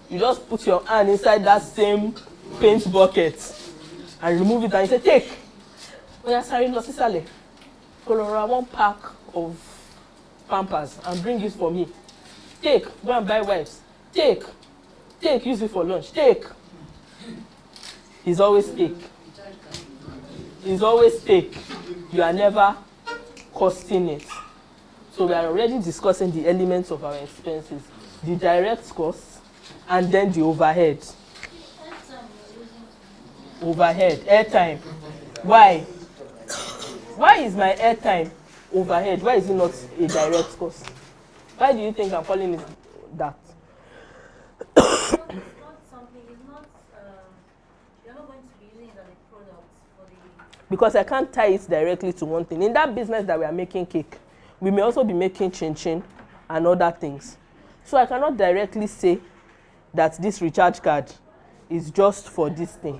you just put your hand inside that same paint bucket and remove it and you say, take. When you're sorry, no, Sisale, Colorado, 1 pack of Pampers and bring it for me. Take, go and buy wipes. Take, use it for lunch. Take. It's always take. It's always take. You are never costing it. So we are already discussing the elements of our expenses, the direct costs, and then the overhead. Overhead, airtime. Why? Why is my airtime overhead? Why is it not a direct cost? Why do you think I'm calling it that? Because I can't tie it directly to one thing. In that business that we are making cake, we may also be making chin-chin and other things. So I cannot directly say that this recharge card is just for this thing.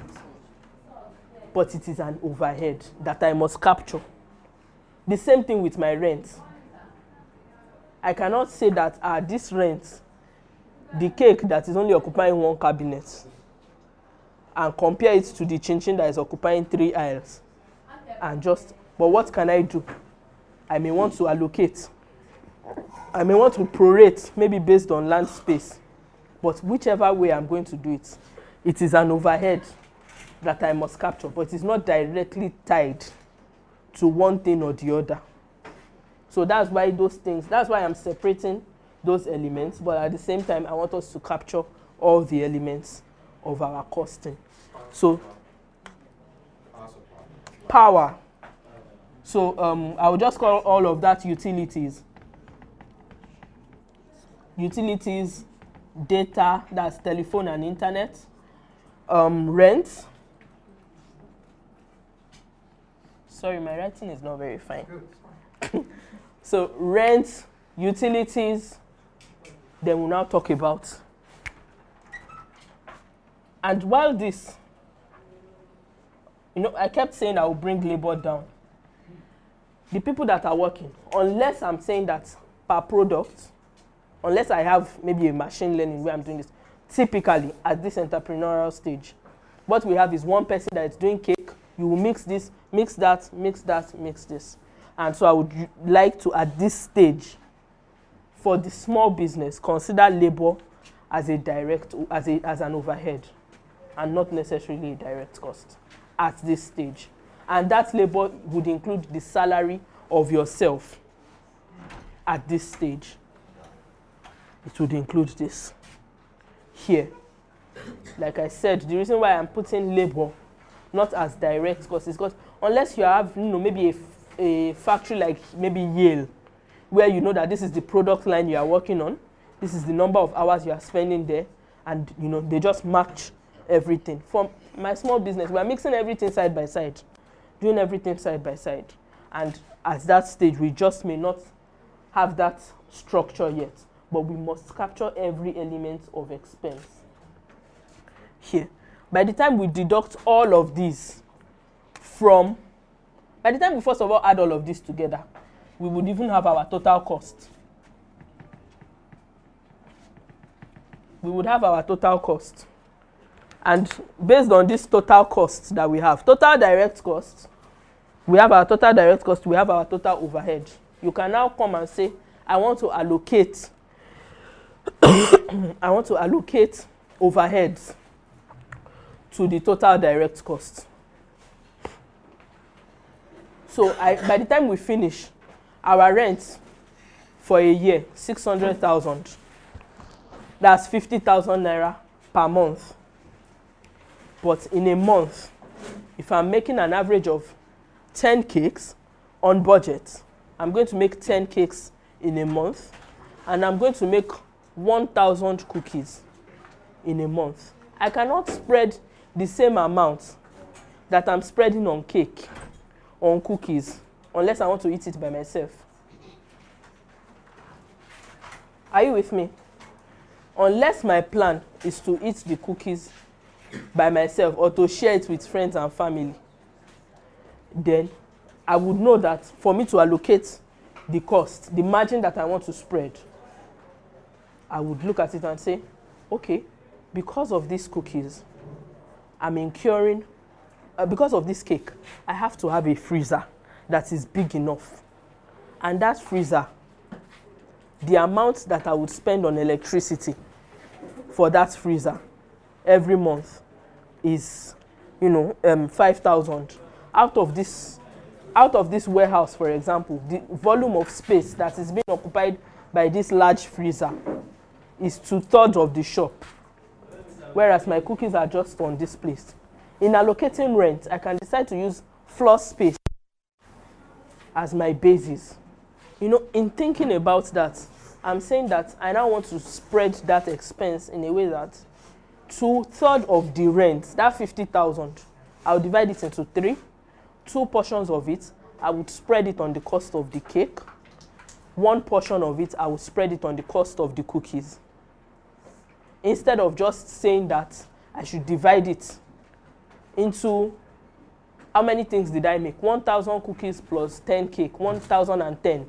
But it is an overhead that I must capture. The same thing with my rent. I cannot say that this rent, the cake that is only occupying 1 cabinet, and compare it to the chin-chin that is occupying 3 aisles. And but what can I do? I may want to allocate. I may want to prorate, maybe based on land space. But whichever way I'm going to do it, it is an overhead that I must capture, but it's not directly tied to one thing or the other. So that's why that's why I'm separating those elements, but at the same time, I want us to capture all the elements of our costing. So, power. So I will just call all of that utilities. Utilities, data, that's telephone and internet. Rent. Sorry, my writing is not very fine. So rent, utilities, then we'll now talk about. And while this, I kept saying I will bring labor down. The people that are working, unless I'm saying that per product, unless I have maybe a machine learning where I'm doing this, typically at this entrepreneurial stage, what we have is one person that is doing cake. You will mix this, mix that, mix that, mix this. And so I would like to, at this stage, for the small business, consider labor as a direct, as an overhead, and not necessarily a direct cost at this stage. And that labor would include the salary of yourself at this stage. It would include this here. Like I said, the reason why I'm putting labor not as direct cost is because unless you have, maybe a factory like maybe Yale, where you know that this is the product line you are working on, this is the number of hours you are spending there, and they just match everything. For my small business, we are mixing everything side by side, doing everything side by side. And at that stage, we just may not have that structure yet, but we must capture every element of expense here. By the time we deduct all of these by the time we first of all add all of this together, we would even have our total cost. We would have our total cost. And based on this total cost that we have, total direct cost, we have our total direct cost, we have our total overhead. You can now come and say, I want to allocate I want to allocate overheads to the total direct cost. So by the time we finish, our rent for a year, 600,000. That's 50,000 naira per month. But in a month, if I'm making an average of 10 cakes on budget, I'm going to make 10 cakes in a month, and I'm going to make 1,000 cookies in a month. I cannot spread the same amount that I'm spreading on cake, on cookies, unless I want to eat it by myself. Are you with me? Unless my plan is to eat the cookies by myself or to share it with friends and family, then I would know that for me to allocate the cost, the margin that I want to spread, I would look at it and say, okay, because of these cookies, I'm incurring, because of this cake, I have to have a freezer that is big enough. And that freezer, the amount that I would spend on electricity for that freezer every month is, 5,000. Out of this warehouse, for example, the volume of space that is being occupied by this large freezer is 2/3 of the shop, whereas my cookies are just on this place. In allocating rent, I can decide to use floor space as my basis. In thinking about that, I'm saying that I now want to spread that expense in a way that 2/3 of the rent, that 50,000, I'll divide it into 3. 2 portions of it, I would spread it on the cost of the cake. 1 portion of it, I would spread it on the cost of the cookies. Instead of just saying that I should divide it into how many things did I make? 1,000 cookies plus 10 cake, 1,010.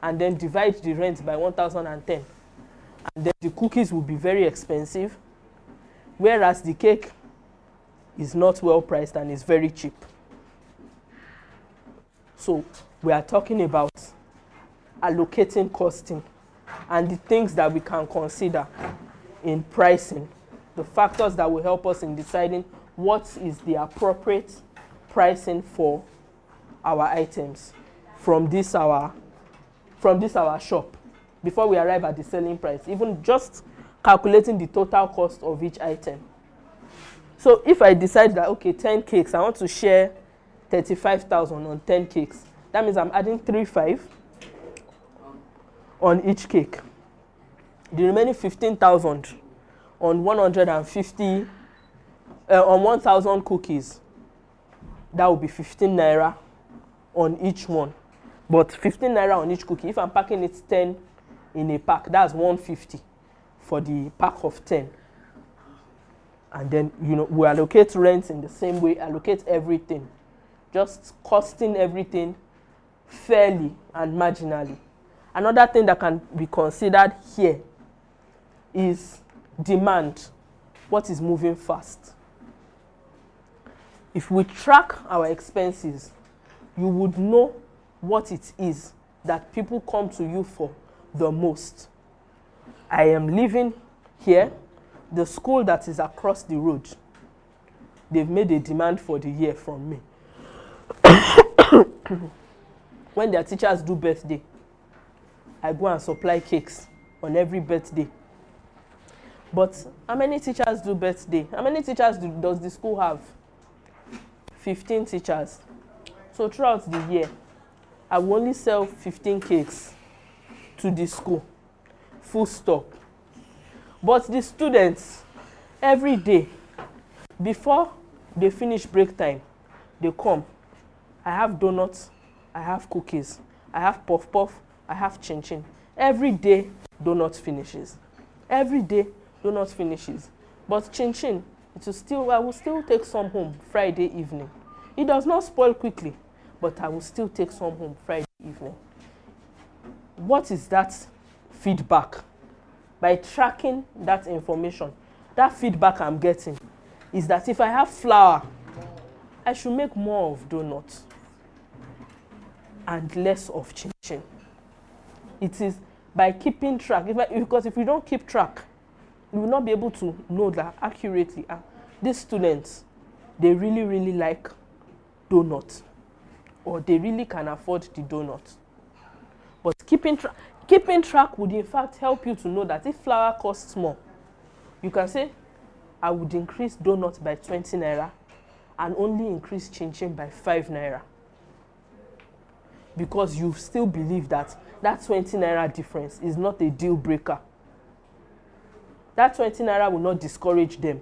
And then divide the rent by 1,010. And then the cookies will be very expensive, whereas the cake is not well priced and is very cheap. So we are talking about allocating costing and the things that we can consider in pricing, the factors that will help us in deciding what is the appropriate pricing for our items from this our shop before we arrive at the selling price, even just calculating the total cost of each item. So if I decide that, okay, 10 cakes, I want to share 35,000 on 10 cakes, that means I'm adding 3,500 on each cake. The remaining 15,000 on 150 on 1,000 cookies, that will be 15 naira on each one. But 15 naira on each cookie, if I'm packing it 10 in a pack, that's 150 for the pack of 10. And then, we allocate rent in the same way, allocate everything, just costing everything fairly and marginally. Another thing that can be considered here is demand. What is moving fast? If we track our expenses, you would know what it is that people come to you for the most. I am living here. The school that is across the road, they've made a demand for the year from me. When their teachers do birthday, I go and supply cakes on every birthday. But how many teachers do birthday? How many teachers does the school have? 15 teachers. So throughout the year, I will only sell 15 cakes to the school. Full stop. But the students, every day, before they finish break time, they come. I have donuts, I have cookies, I have puff puff, I have chin chin. Every day, donut finishes. Every day, donut finishes. But chin chin, I will still take some home Friday evening. It does not spoil quickly, but I will still take some home Friday evening. What is that feedback? By tracking that information, that feedback I'm getting is that if I have flour, I should make more of donuts and less of chin chin. It is by keeping track, because if we don't keep track, we will not be able to know that accurately. These students, they really, really like donuts, or they really can afford the donut. But keeping track would in fact help you to know that if flour costs more, you can say, I would increase donut by 20 naira and only increase chin chin by 5 naira. because you still believe that that 20 naira difference is not a deal breaker. That 20 naira will not discourage them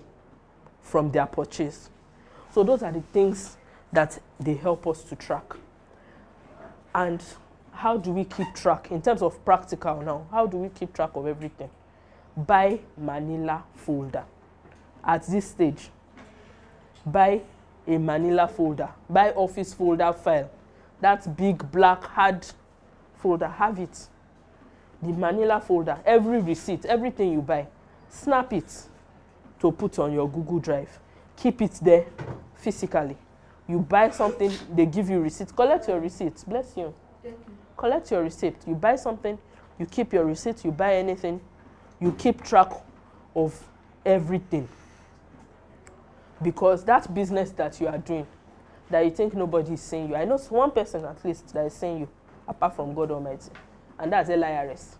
from their purchase. So those are the things that they help us to track. And how do we keep track in terms of practical now? How do we keep track of everything? Buy Manila folder. At this stage, buy a Manila folder. Buy office folder file. That big black hard folder, have it. The Manila folder, every receipt, everything you buy, snap it to put on your Google Drive. Keep it there physically. You buy something, they give you receipt. Collect your receipt. Bless you. Collect your receipt. You buy something, you keep your receipt. You buy anything, you keep track of everything. Because that business that you are doing, that you think nobody is seeing you. I know one person at least that is seeing you, apart from God Almighty, and that's LIRS.